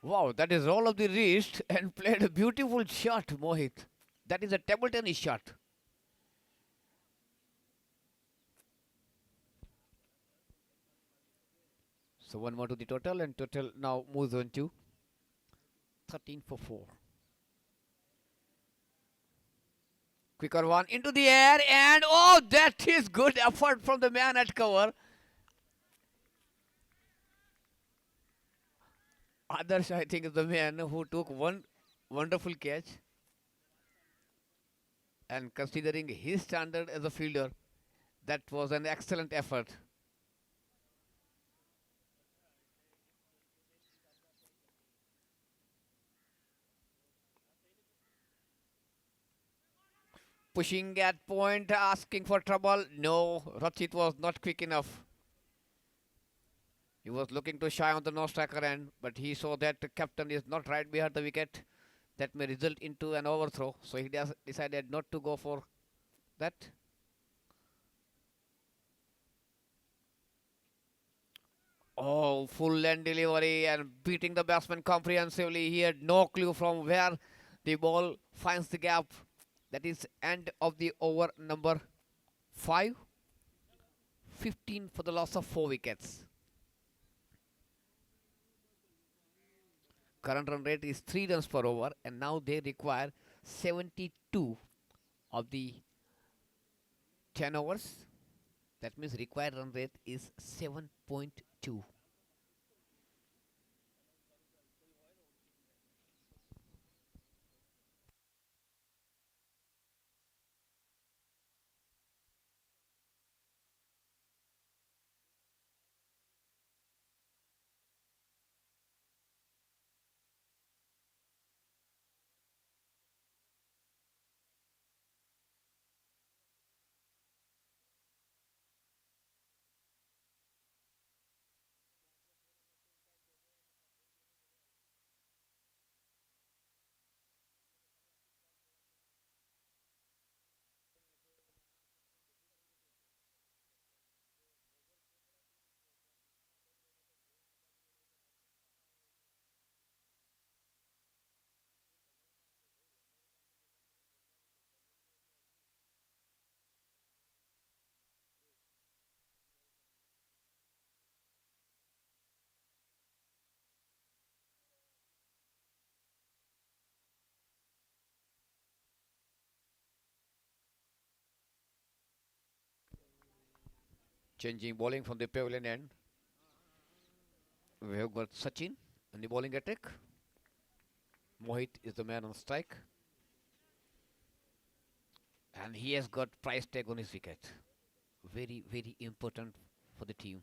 Wow, that is roll of the wrist and played a beautiful shot, Mohit. That is a table tennis shot. So one more to the total, and total now moves on to 13 for 4. Quicker one into the air, and oh, that is good effort from the man at cover. Others, I think, is the man who took one wonderful catch. And considering his standard as a fielder, that was an excellent effort. Pushing at point, asking for trouble. No, Rachit was not quick enough. He was looking to shy on the no-striker end, but he saw that the captain is not right behind the wicket. That may result into an overthrow. So he decided not to go for that. Oh, full length delivery and beating the batsman comprehensively. He had no clue from where the ball finds the gap. That is end of the over number 5. 15 for the loss of 4 wickets. Current run rate is 3 runs per over, and now they require 72 of the 10 overs. That means required run rate is 7.2. Changing bowling from the pavilion end. We have got Sachin in the bowling attack. Mohit is the man on strike. And he has got price tag on his wicket. Very, very important for the team.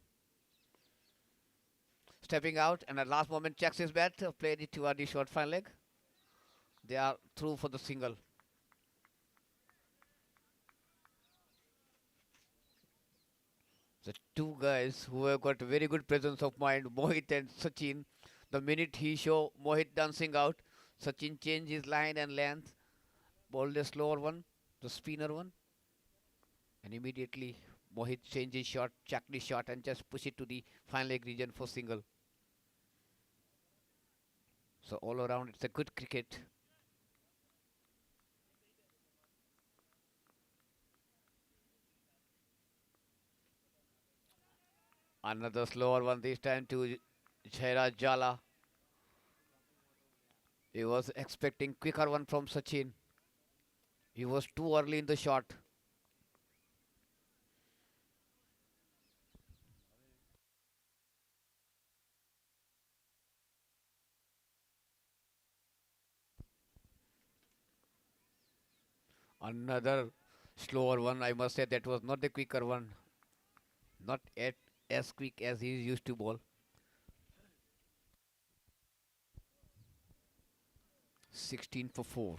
Stepping out and at last moment checks his bat, played it toward the short fine leg. They are through for the single. The two guys who have got very good presence of mind, Mohit and Sachin. The minute he show Mohit dancing out, Sachin change his line and length, bowled a slower one, the spinner one, and immediately Mohit changed his shot, checked his shot, and just push it to the fine leg region for single. So all around, it's a good cricket. Another slower one this time to Jairaj Jala. He was expecting quicker one from Sachin. He was too early in the shot. Another slower one. I must say that was not the quicker one. Not at as quick as he used to bowl. 16 for 4.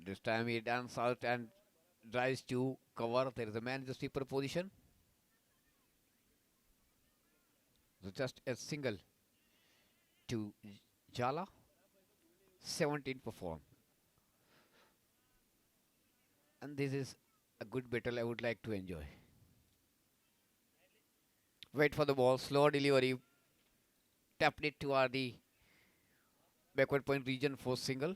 This time he runs out and tries to cover. There is a man in the sweeper position. So just a single to Jala. 17 for 4. And this is a good battle I would like to enjoy. Wait for the ball. Slow delivery. Tapped it toward the backward point region for single.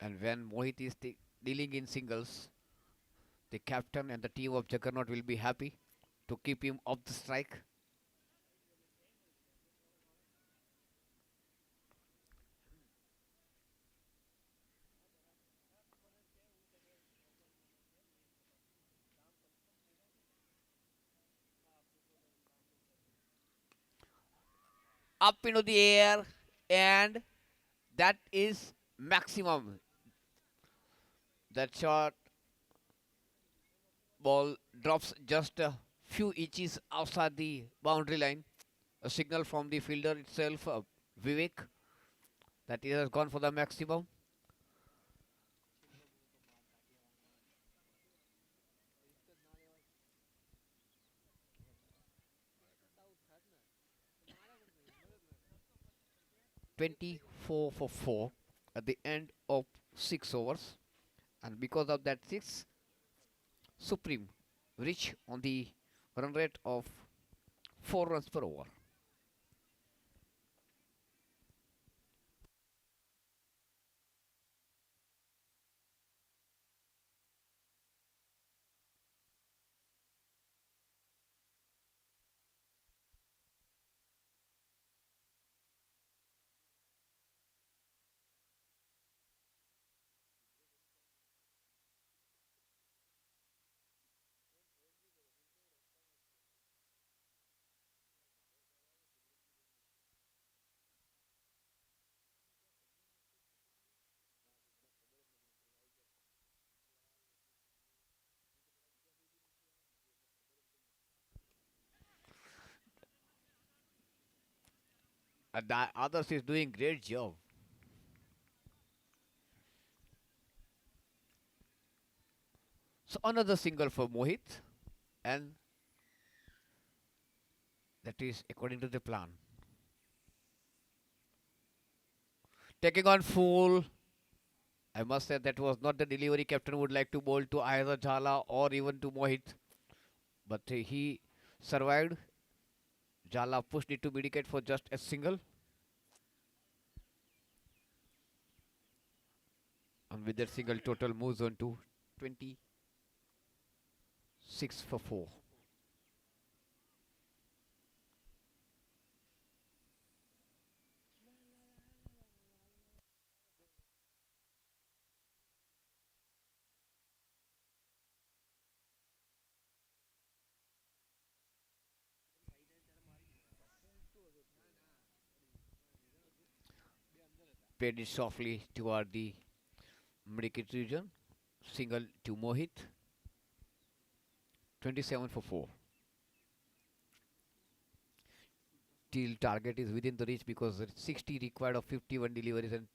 And when Mohit is dealing in singles, the captain and the team of Juggernaut will be happy to keep him off the strike. Up into the air, and that is maximum. That shot ball drops just a few inches outside the boundary line. A signal from the fielder itself, Vivek, that he has gone for the maximum. Twenty-four for 4. at the end of 6 overs, and because of that 6, Supreme reach on the run rate of 4 runs per over. And the others is doing great job. So another single for Mohit, and that is according to the plan. Taking on full, I must say that was not the delivery captain would like to bowl to either Jhala or even to Mohit, but he survived. Jhala pushed it to mid-wicket for just a single, and with that single, total moves on to 26 for 4. Played it softly toward the mid-wicket region. Single to Mohit, 27 for 4. Till target is within the reach because 60 required of 51 deliveries, and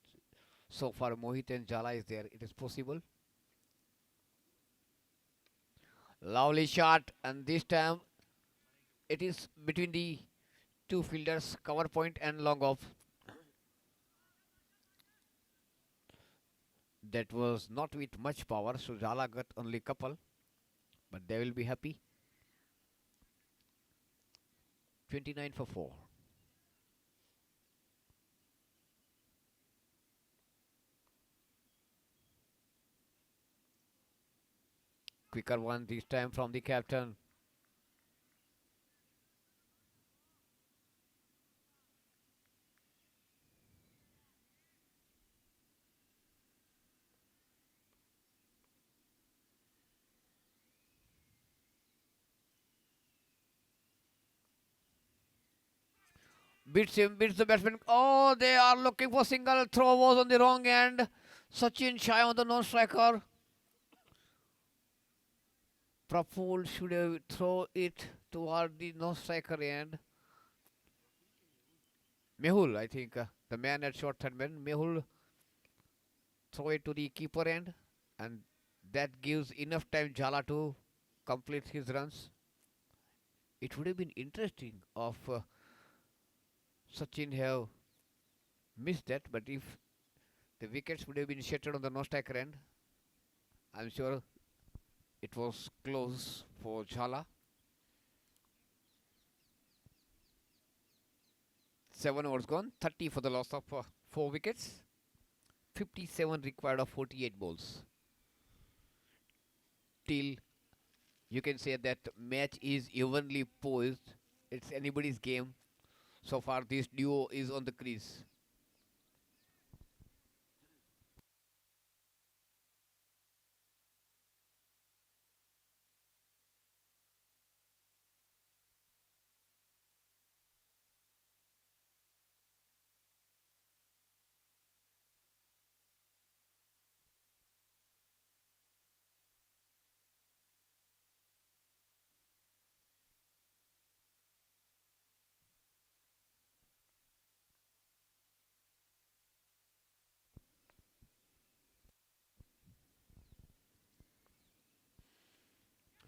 so far Mohit and Jhala is there. It is possible. Lovely shot, and this time it is between the two fielders, cover point and long off. That was not with much power, so Jhala got only couple, but they will be happy. 29 for 4. Quicker one this time from the captain. Beats him, beats the batsman. Oh, they are looking for single. Throw was on the wrong end. Sachin shy on the non-striker. Praful should have throw it toward the non-striker end. Mehul, I think, the man at short third man. Mehul throw it to the keeper end, and that gives enough time Jhala to complete his runs. It would have been interesting of Sachin have missed that, but if the wickets would have been shattered on the non-striker end, I'm sure it was close for Jhala. 7 overs gone, 30 for the loss of 4 wickets, 57 required of 48 balls. Till you can say that match is evenly posed. It's anybody's game. So far, this duo is on the crease.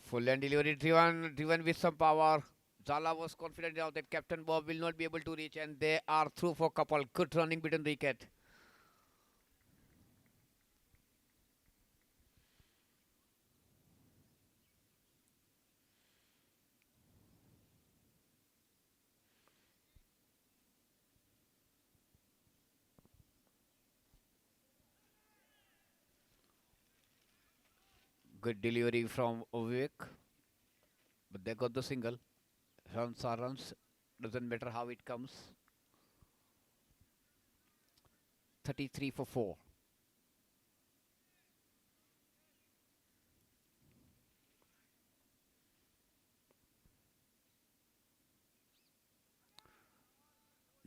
Full and delivery driven with some power. Jhala was confident now that Captain Bob will not be able to reach, and they are through for couple. Good running between the wicket. Good delivery from Vivek, but they got the single. Runs are runs, doesn't matter how it comes. 33 for 4.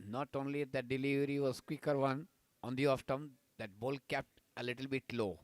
Not only that delivery was quicker one, on the off term, that ball kept a little bit low.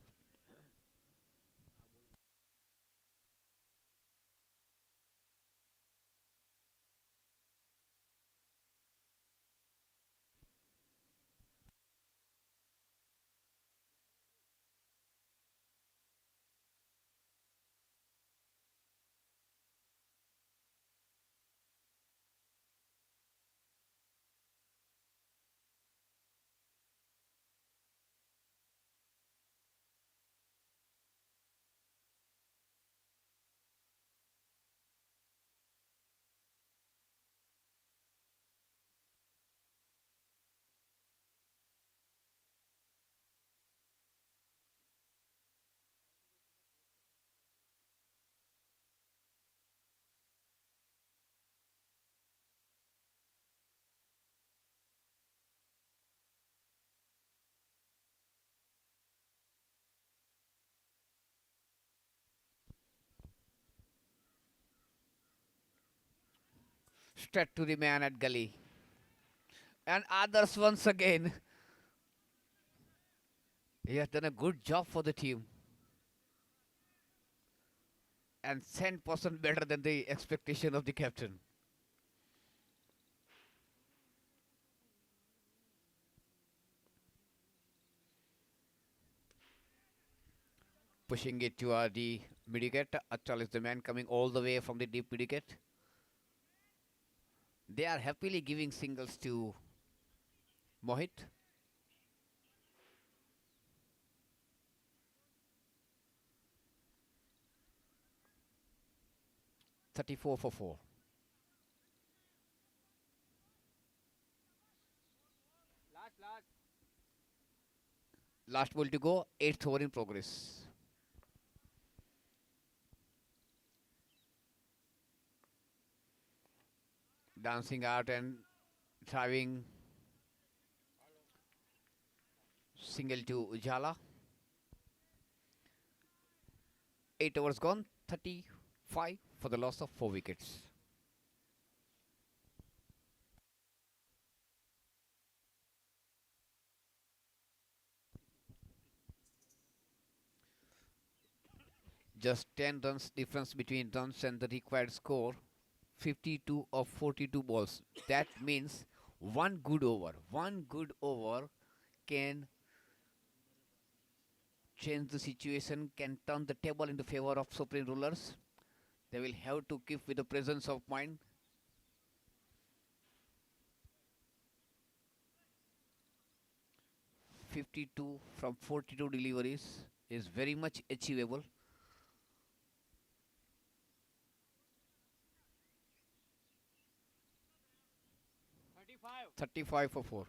Straight to the man at gully. And others once again. He has done a good job for the team. And 10% better than the expectation of the captain. Pushing it to the mid-wicket. Achal is the man coming all the way from the deep mid-wicket. They are happily giving singles to Mohit. 34 for 4. Last ball to go, 8th over in progress. Dancing out and driving single to Ujala. 8 overs gone, 35 for the loss of 4 wickets. Just 10 runs difference between runs and the required score. 52 of 42 balls. That means one good over. One good over can change the situation, can turn the table into favor of Supreme Rulers. They will have to keep with the presence of mind. 52 from 42 deliveries is very much achievable. 35 for 4.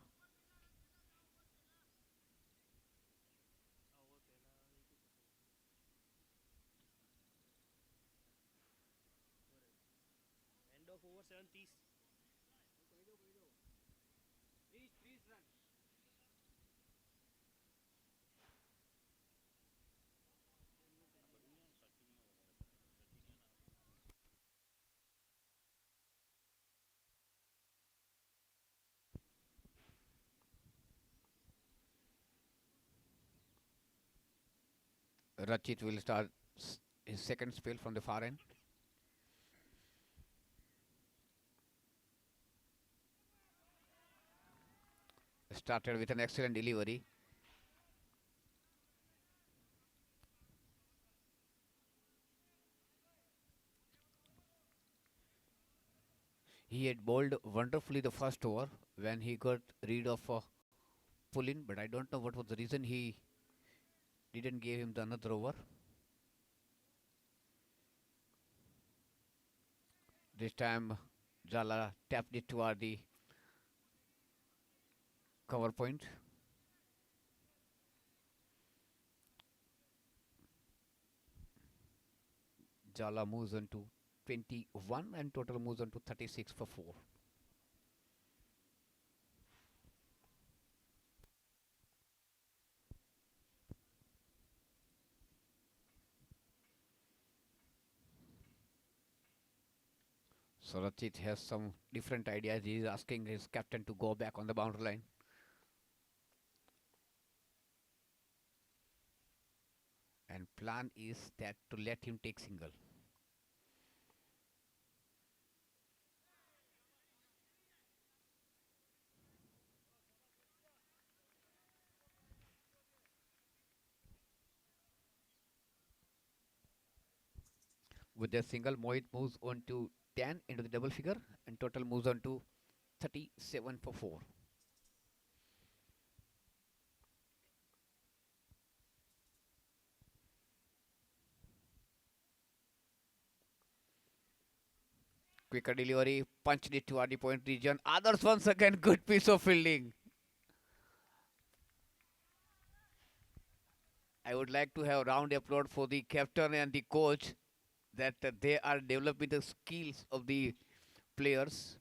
Rachit will start his second spell from the far end. Started with an excellent delivery. He had bowled wonderfully the first over when he got rid of pull-in, but I don't know what was the reason he didn't give him the another over. This time Jala tapped it toward the cover point. Jala moves on to 21 and total moves on to 36 for 4. So Rachit has some different ideas. He is asking his captain to go back on the boundary line. And plan is that to let him take single. With the single, Mohit moves on to 10 into the double figure and total moves on to 37 for 4. Quicker delivery, punched it toward the point region. Others once again, good piece of fielding. I would like to have round applaud for the captain and the coach that they are developing the skills of the players.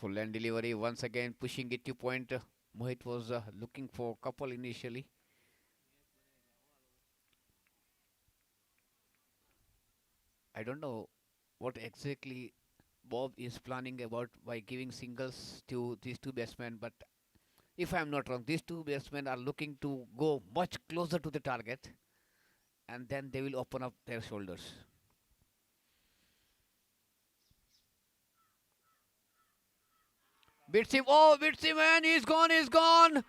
Full end delivery once again pushing it to point. Mohit was looking for couple initially. I don't know what exactly Bob is planning about by giving singles to these two batsmen, but if I am not wrong, these two batsmen are looking to go much closer to the target and then they will open up their shoulders. Beats him, and he's gone, he's gone.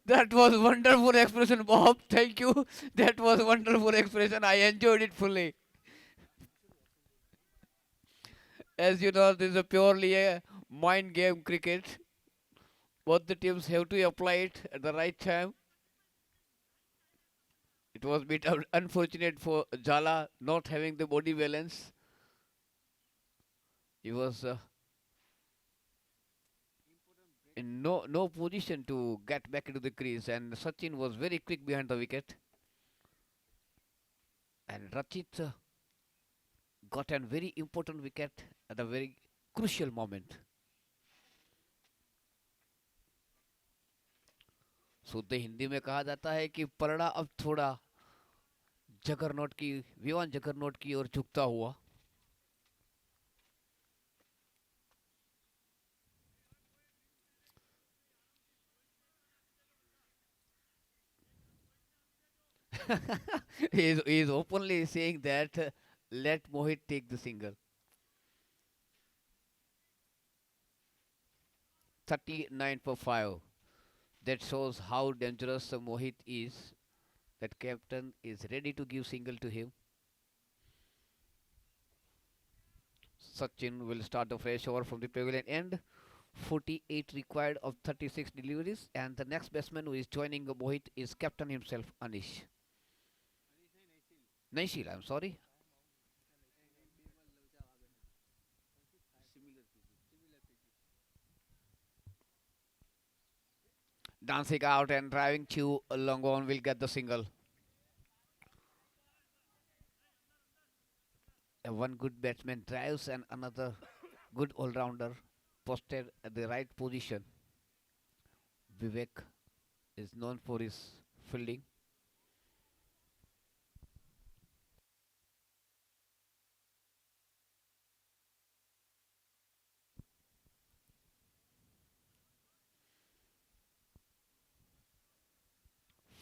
That was wonderful expression, Bob. Thank you. That was wonderful expression. I enjoyed it fully. As you know, this is a purely a mind game cricket. Both the teams have to apply it at the right time. It was a bit unfortunate for Jala not having the body balance. He was in no position to get back into the crease, and Sachin was very quick behind the wicket. And Rachit got a very important wicket at a very crucial moment. शुद्ध हिंदी में कहा जाता है कि परड़ा अब थोड़ा जगरनोट की विवान जगरनोट की ओर झुकता हुआ. He is openly saying that let Mohit take the single. 39 for 5. That shows how dangerous Mohit is. That captain is ready to give single to him. Sachin will start the fresh over from the pavilion end. 48 required of 36 deliveries, and the next batsman who is joining Mohit is captain himself, Anish. Naishil, I'm sorry. Dancing out and driving to long on will get the single. One good batsman drives and another good all-rounder posted at the right position. Vivek is known for his fielding.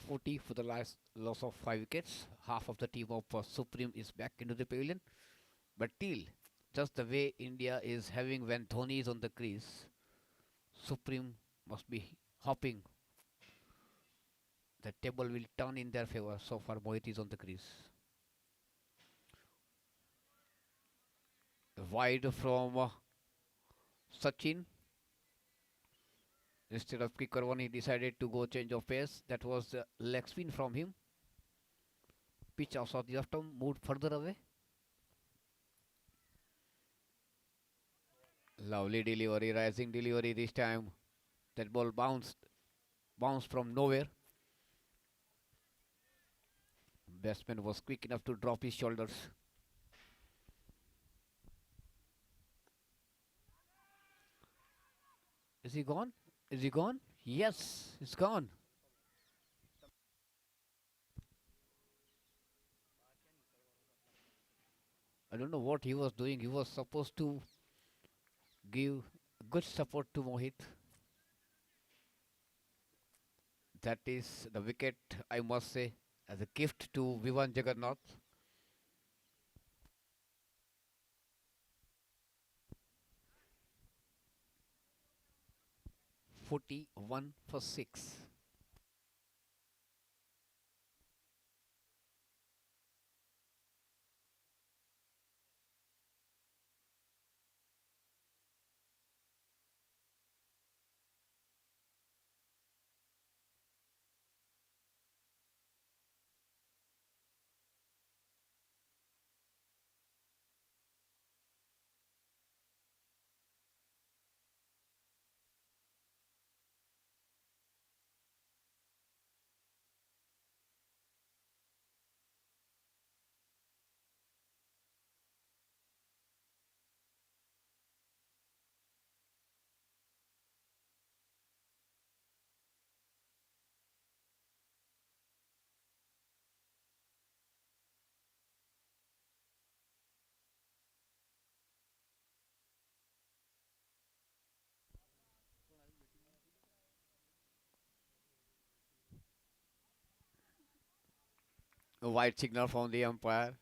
"40 for the last loss of 5 wickets. Half of the team of Supreme is back into the pavilion. But still, just the way India is having when Dhoni is on the crease, Supreme must be hopping. The table will turn in their favor. So far, Mohit is on the crease. Wide from Sachin. Instead of quicker one, he decided to go change of pace. That was leg spin from him. Pitch also the left arm moved further away. Lovely delivery, rising delivery this time. That ball bounced from nowhere. Batsman was quick enough to drop his shoulders. Is he gone? Is he gone? Yes, it's gone. I don't know what he was doing. He was supposed to give good support to Mohit. That is the wicket, I must say, as a gift to Vivan Jagannath. 41 for 6. A white signal from the umpire.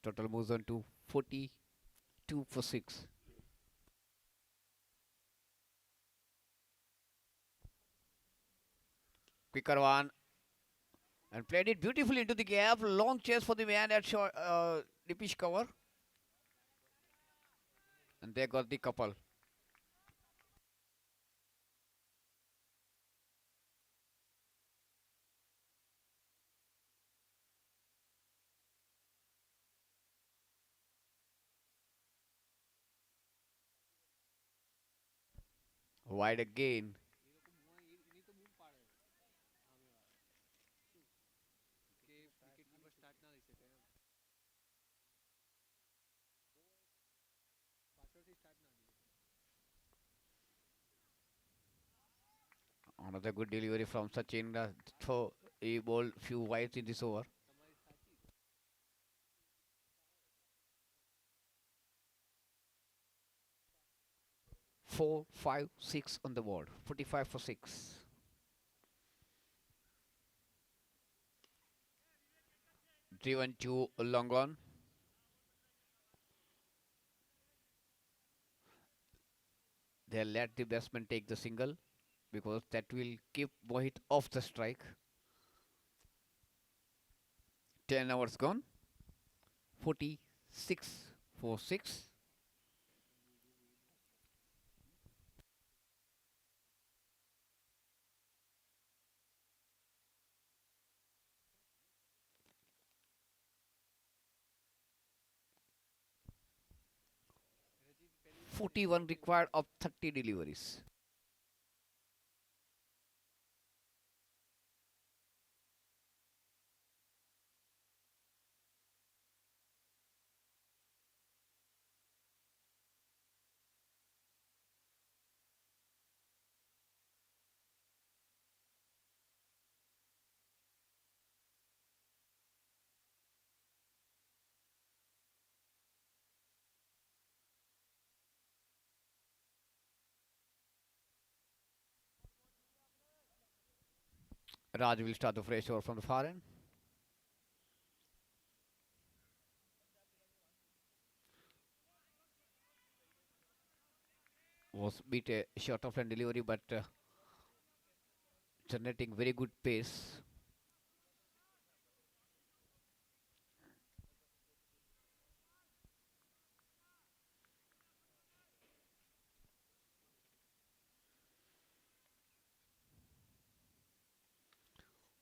Total moves on to 42 for 6. Quicker one. And played it beautifully into the gap. Long chase for the man at short, deepish cover. And they got the couple. Wide again. Another good delivery from Sachin. So he bowled few wides in this over. 4, 5, 6 on the board. 45 for 6. Driven to long on. They let the batsman take the single because that will keep Mohit off the strike. 10 hours gone. 46 for 6. 41 required of 30 deliveries. Raj will start the fresh over from the far end. Was beat a short of hand delivery, but generating very good pace.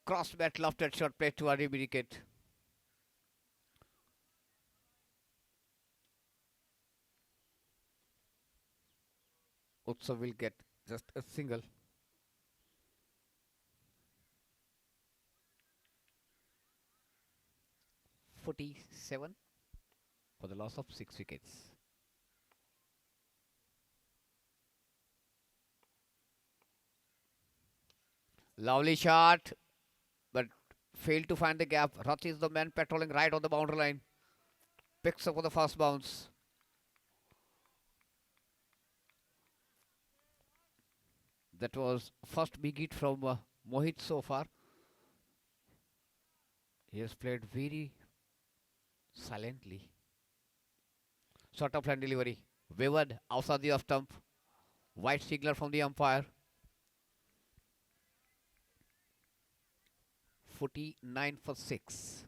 Cross bat lofted shot played to early wicket. Utsav will get just a single. 47 for the loss of 6 wickets. Lovely shot, but failed to find the gap. Rath is the man patrolling right on the boundary line. Picks up for the first bounce. That was first big hit from Mohit so far. He has played very silently. Short of line delivery. Wavered outside the off stump. White signal from the umpire. 49 for 6.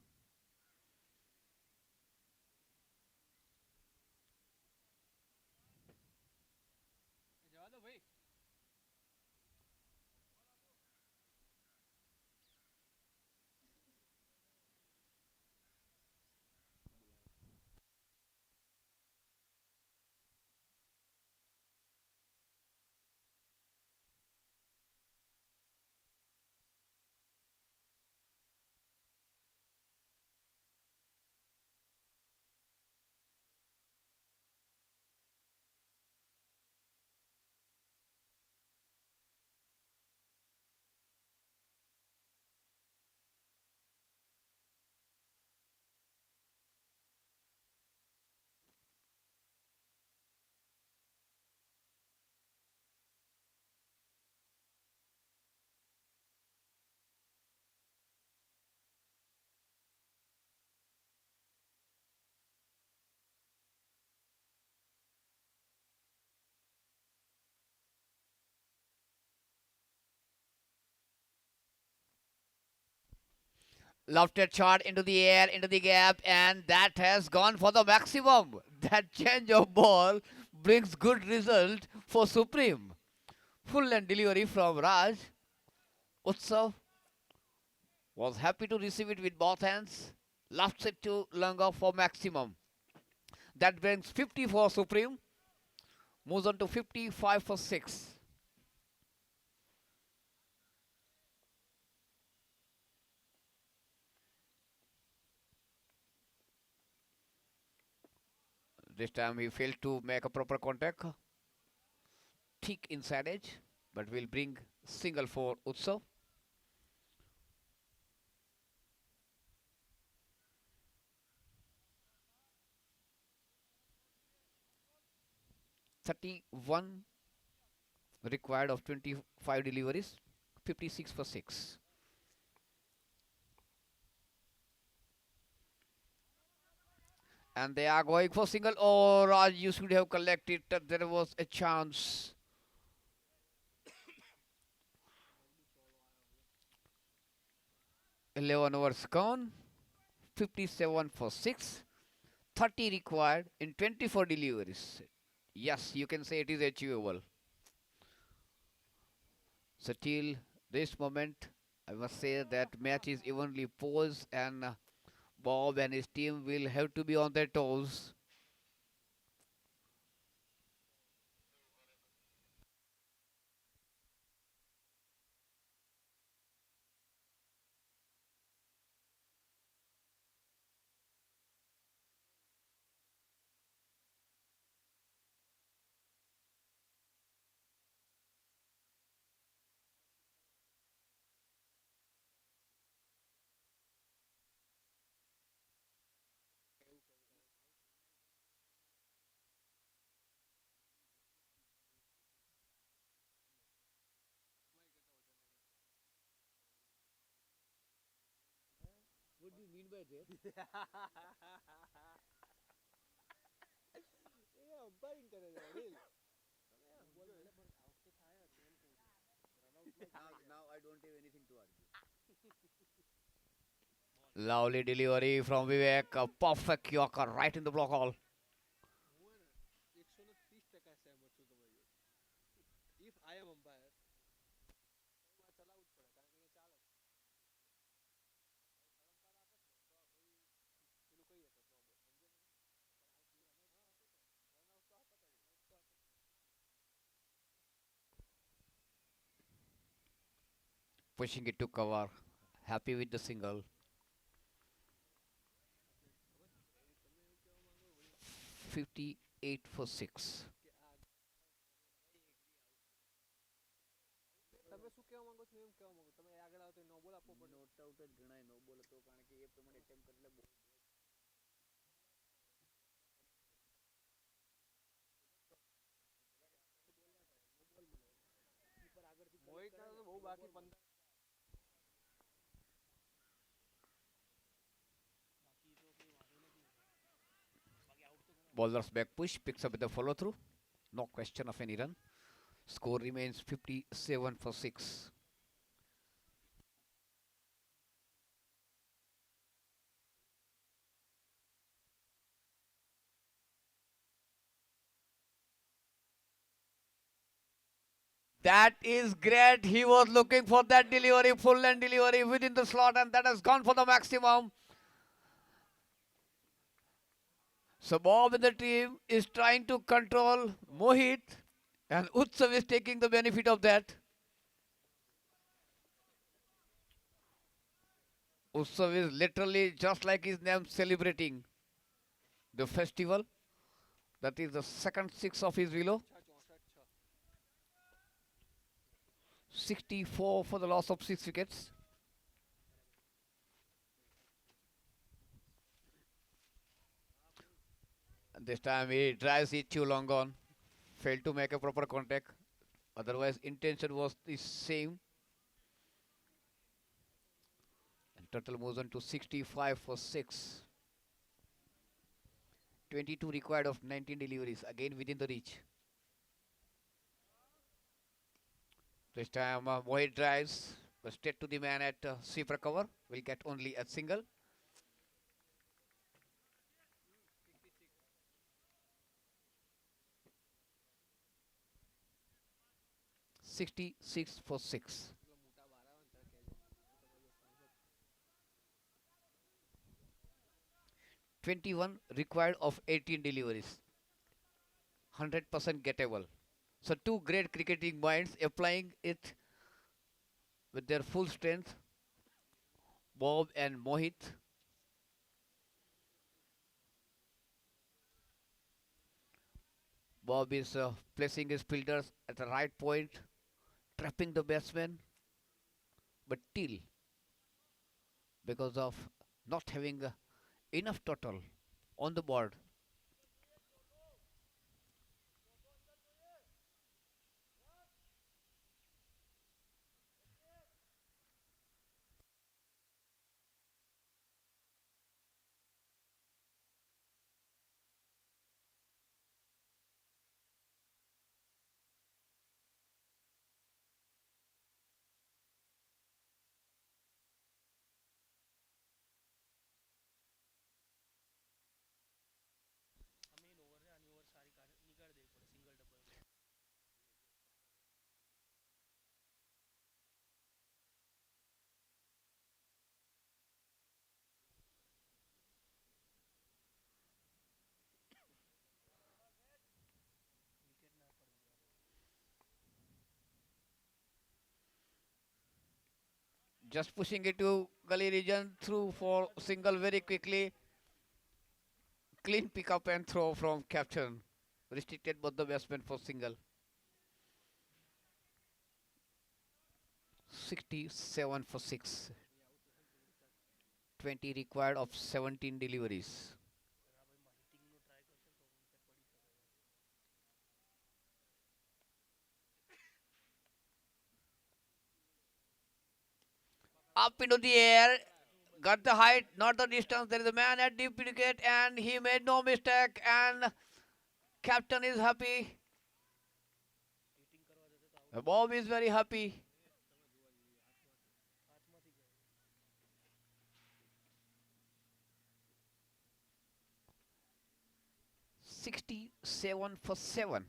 Lofted shot into the air, into the gap, and that has gone for the maximum. That change of ball brings good result for Supreme. Full and delivery from Raj. Utsav was happy to receive it with both hands. Lofts it to Langa for maximum. That brings 50 for Supreme. Moves on to 55 for 6. This time he failed to make a proper contact. Thick inside edge, but will bring single for Utsav. "31 required of 25 deliveries, 56 for 6. And they are going for single. Oh, Raj, you should have collected. There was a chance. 11 overs gone. 57 for 6. 30 required in 24 deliveries. Yes, you can say it is achievable. So till this moment, I must say that match is evenly posed, and Bob and his team will have to be on their toes. What do you mean by that? Now I don't have anything to argue. Lovely delivery from Vivek. A perfect Yorker right in the block hole. pushing it to cover. Happy with the single. 58 for 6. Bowler's back push picks up with the follow through. No question of any run. Score remains 57 for 6. That is great. He was looking for that delivery, full length delivery within the slot, and that has gone for the maximum. So Bob and the team is trying to control Mohit, and Utsav is taking the benefit of that. Utsav is literally just like his name, celebrating the festival. That is the second six of his velo. 64 for the loss of 6 wickets. And this time he drives it too long on. Failed to make a proper contact. Otherwise, intention was the same. And total moves on to 65 for 6. 22 required of 19 deliveries. Again within the reach. This time Mohit drives. But straight to the man at sweeper cover. Will get only a single. 66 for 6. 21 required of 18 deliveries. 100% gettable. So two great cricketing minds applying it with their full strength. Bob and Mohit. Bob is placing his fielders at the right point, trapping the batsman, but till because of not having enough total on the board. Just pushing it to gully region through for single very quickly. Clean pick up and throw from captain. Restricted both the batsmen for single. 67 for 6. 20 required of 17 deliveries. Up into the air. Got the height, not the distance. There is a man at deep wicket and he made no mistake and captain is happy. Bob is very happy. $67 for 7.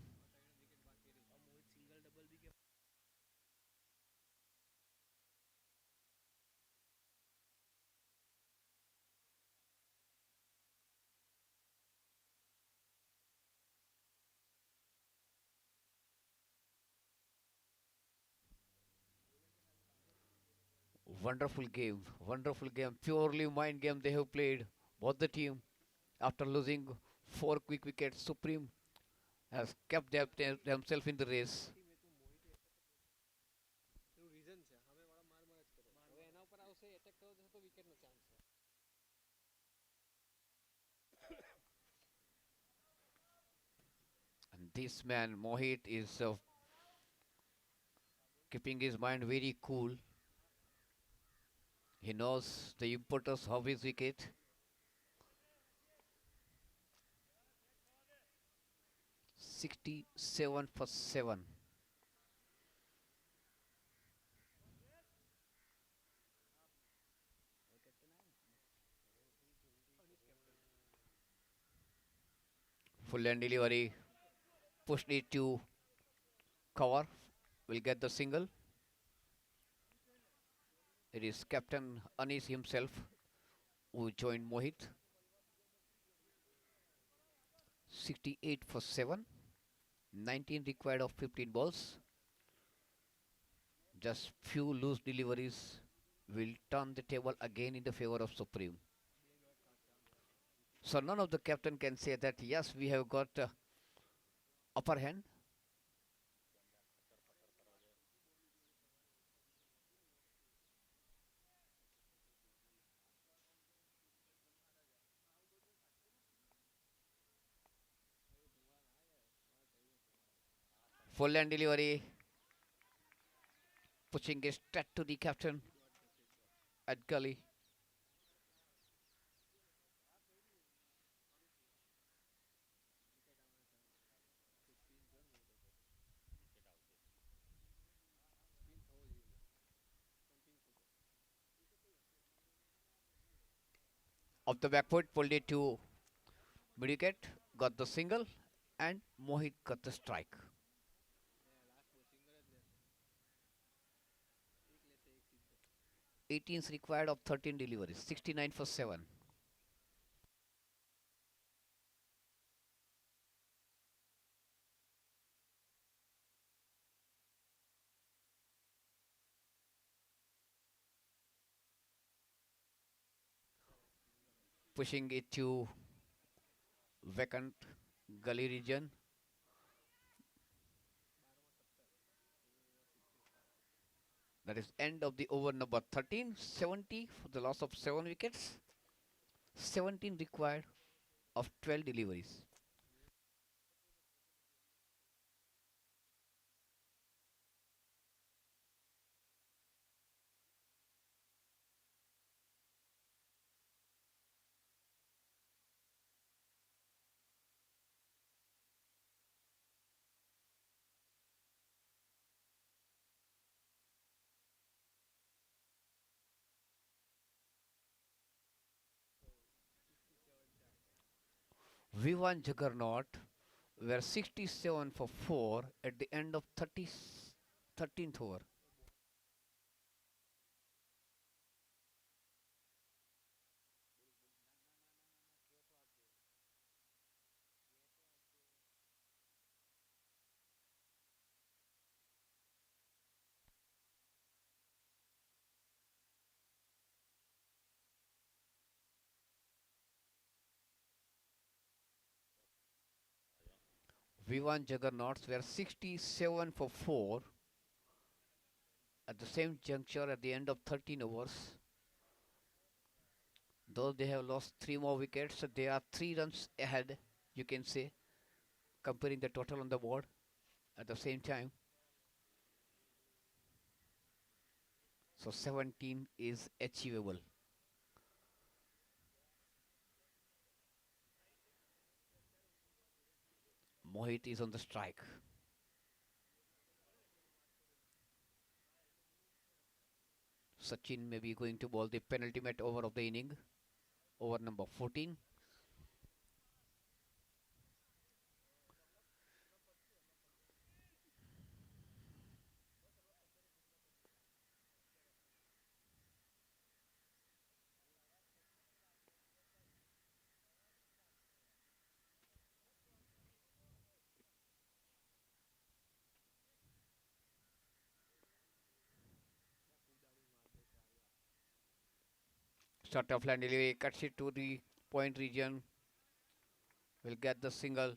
Wonderful game, purely mind game they have played. Both the team, after losing four quick wickets, Supreme has kept themselves in the race. And this man, Mohit, is keeping his mind very cool. He knows the importance of his wicket. 67 for 7. Full end delivery, pushed it to cover, will get the single. It is Captain Anis himself who joined Mohit. 68 for 7. 19 required of 15 balls. Just few loose deliveries will turn the table again in the favor of Supreme. So none of the captain can say that yes, we have got upper hand. Full hand delivery, pushing it straight to the captain at gully. Off the back foot, pulled it to mid wicket, got the single, and Mohit got the strike. 18s required of 13 deliveries, 69 for 7. Pushing it to vacant gully region. That is end of the over number 13. 70 for the loss of 7 wickets. 17 required of 12 deliveries. V1 Juggernaut were 67 for 4 at the end of 13th over. V1 Juggernauts were 67 for 4 at the same juncture at the end of 13 overs. Though they have lost 3 more wickets, they are 3 runs ahead, you can say, comparing the total on the board at the same time. So 17 is achievable. Mohit is on the strike. Sachin may be going to bowl the penultimate over of the inning, over number 14. Short of line delivery, cuts it to the point region. Will get the single.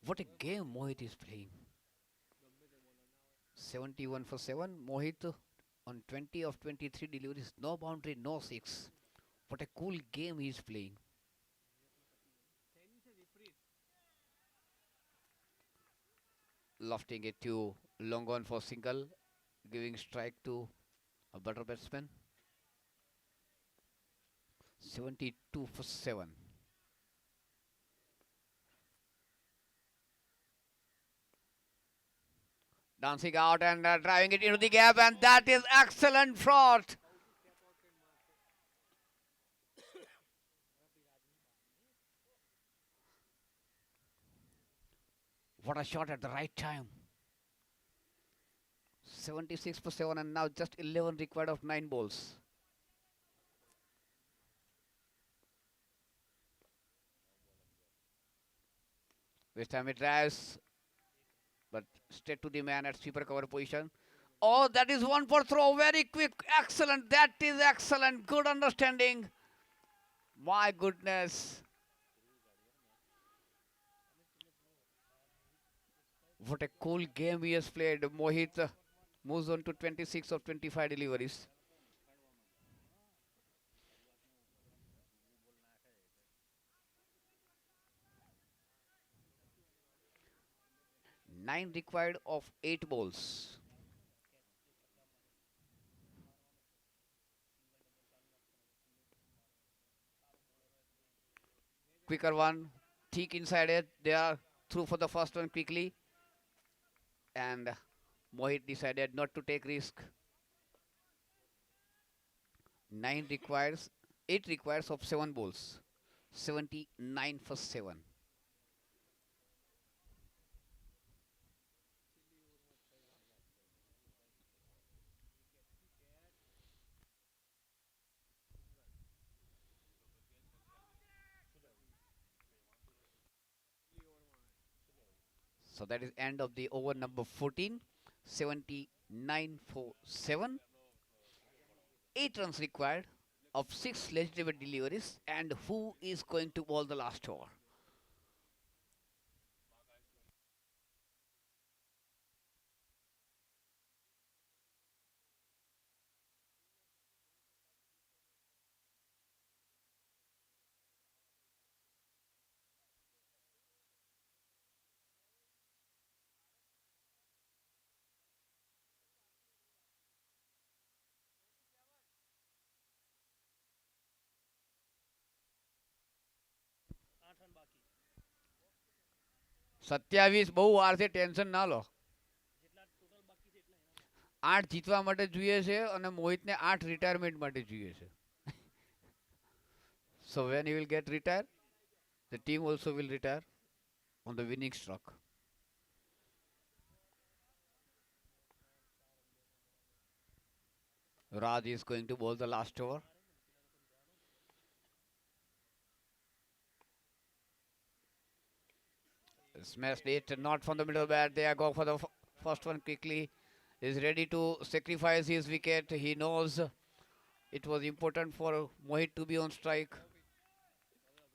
What a game Mohit is playing. 71 for 7. Mohit on 20 of 23 deliveries. No boundary, no six. What a cool game he is playing. Lofting it to long on for single. Giving strike to a better batsman. 72 for 7. Dancing out and driving it into the gap, and that is excellent shot. What a shot at the right time. 76 for 7, and now just 11 required of 9 balls. This time it drives, but straight to the man at sweeper cover position. Oh, that is one for throw. Very quick. Excellent. That is excellent. Good understanding. My goodness. What a cool game he has played. Mohit moves on to 26 of 25 deliveries. Nine required of 8 balls. Quicker one. Thick inside it. They are through for the first one quickly. And Mohit decided not to take risk. 9 requires, 8 requires of 7 balls. 79 for 7. So that is end of the over number 14. 79 for 7. 8 runs required of 6 legitimate deliveries. And who is going to bowl the last over? સત્યાવીસ બહુ વાર છે tension ના લો 8 જીતવા માટે જોઈએ છે અને મોહિતને 8 રિટાયરમેન્ટ માટે જોઈએ છે So when he will get retired, the team also will retire on the winning stroke. Raj is going to bowl the last over. Smashed it, not from the middle bat. They go for the first one quickly. Is ready to sacrifice his wicket. He knows it was important for Mohit to be on strike.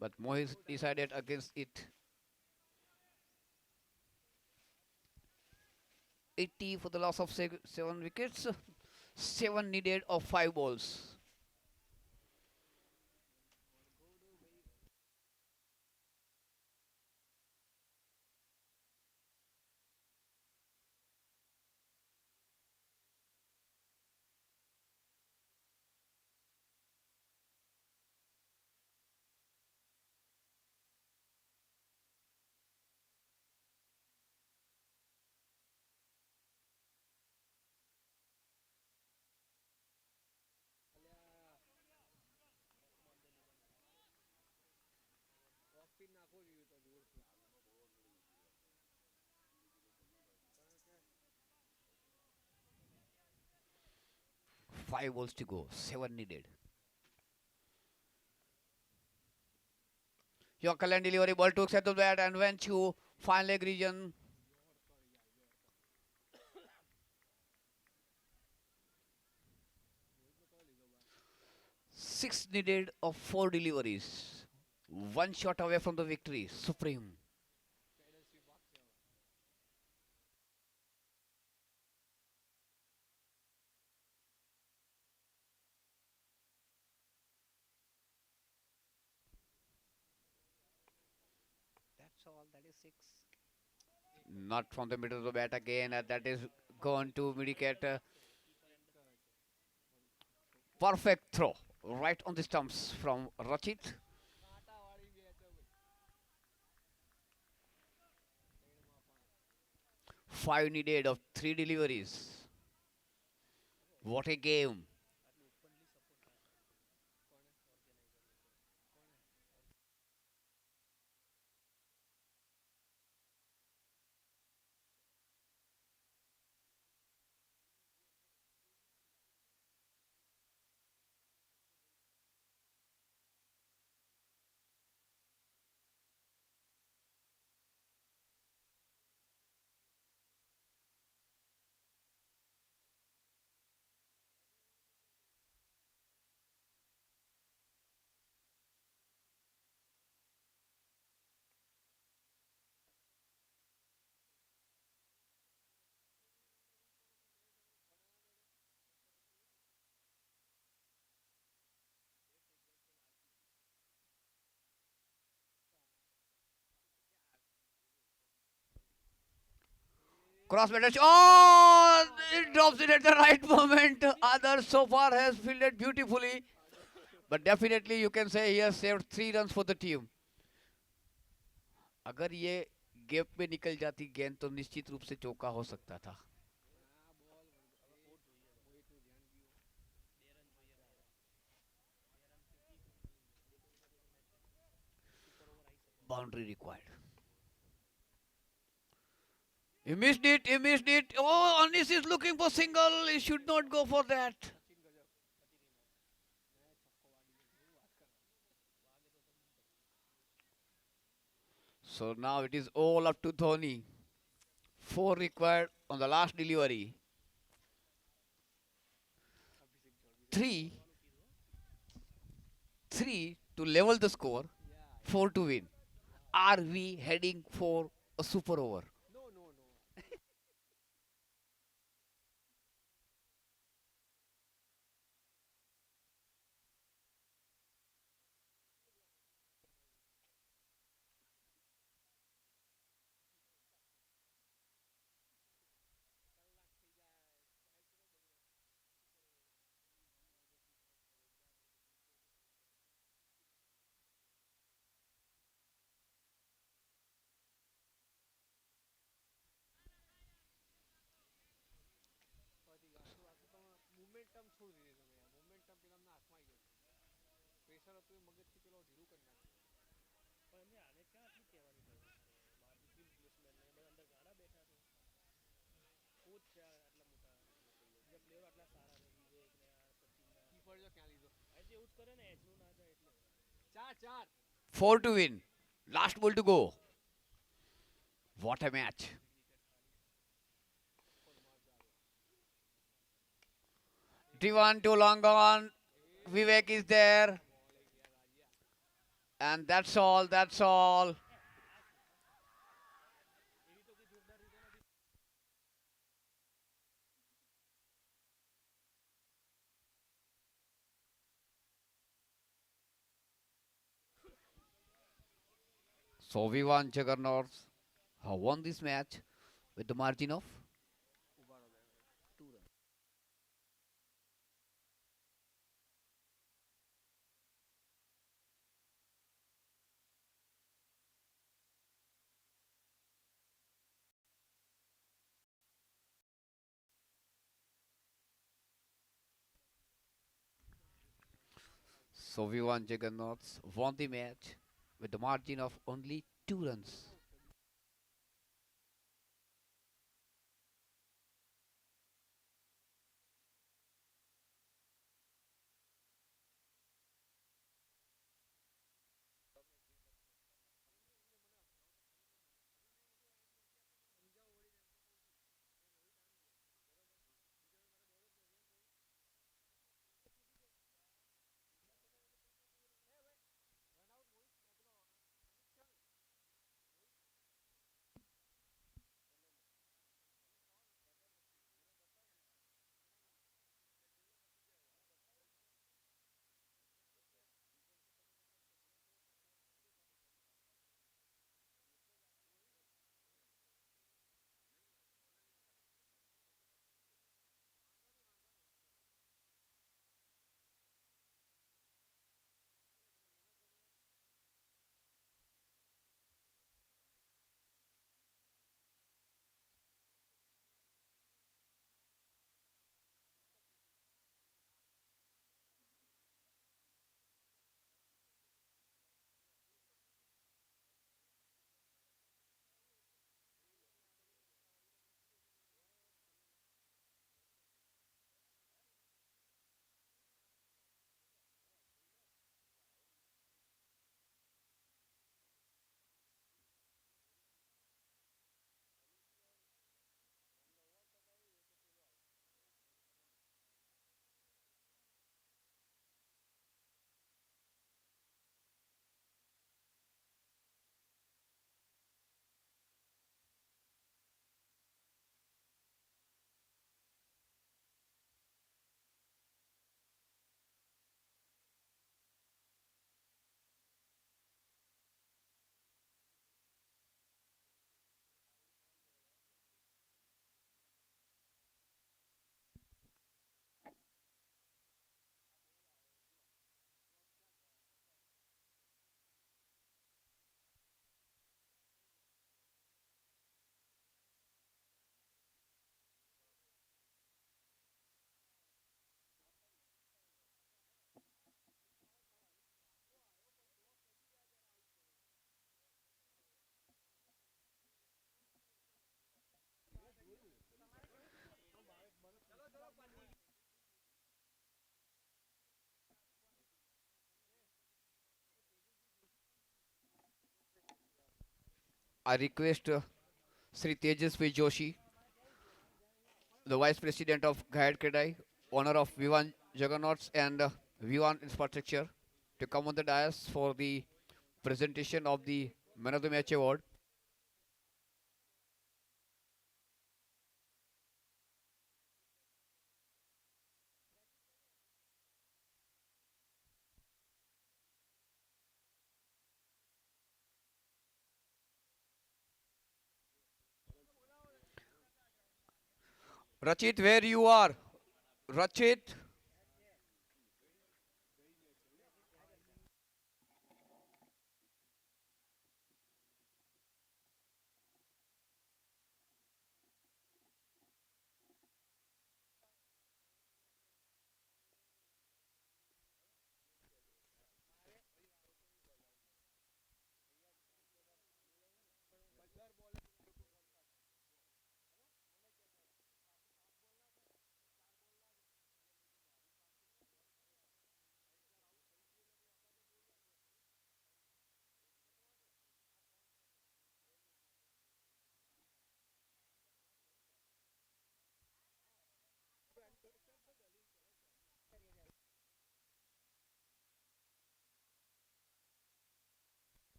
But Mohit decided against it. 80 for the loss of 7 wickets. 7 needed of 5 balls. Five balls to go, 7 needed. Yorker line delivery, ball took set of bat and went to fine leg region. Six needed of four deliveries. One shot away from the victory. Supreme. Not from the middle of the bat again. That is gone to Midicat. Perfect throw. Right on the stumps from Rachit. Five needed of three deliveries. What a game. Cross batter. Oh! It drops it at the right moment. Other so far has fielded beautifully. But definitely you can say he has saved 3 runs for the team. अगर ये gap में निकल जाती गेंद तो निश्चित रूप से चौका हो सकता था. Boundary required. He missed it. He missed it. Oh, Anis is looking for single. He should not go for that. So now it is all up to Dhoni. 4 required on the last delivery. 3, 3 to level the score. 4 to win. Are we heading for a super over? Four to win. Last ball to go. What a match. Divan too long gone. Vivek is there. And that's all. That's all. So Vivan Jagannath have won this match with the margin of. So Vivan Jagannath won the match with the margin of only 2 runs. I request Sri Tejasvi Joshi, the Vice President of Gayad Kedai, owner of Vivan Juggernauts and Vivan Infrastructure, to come on the dais for the presentation of the Man of the Match award. Rachit, where you are? Rachit,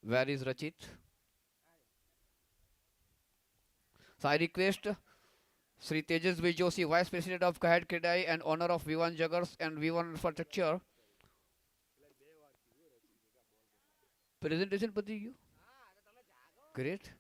where is Rachit? So I request Sri Tejasvi Joshi, Vice President of Gayad Kedai and owner of Vivan Juggers and Vivan Infrastructure. Presentation Pati you? Great.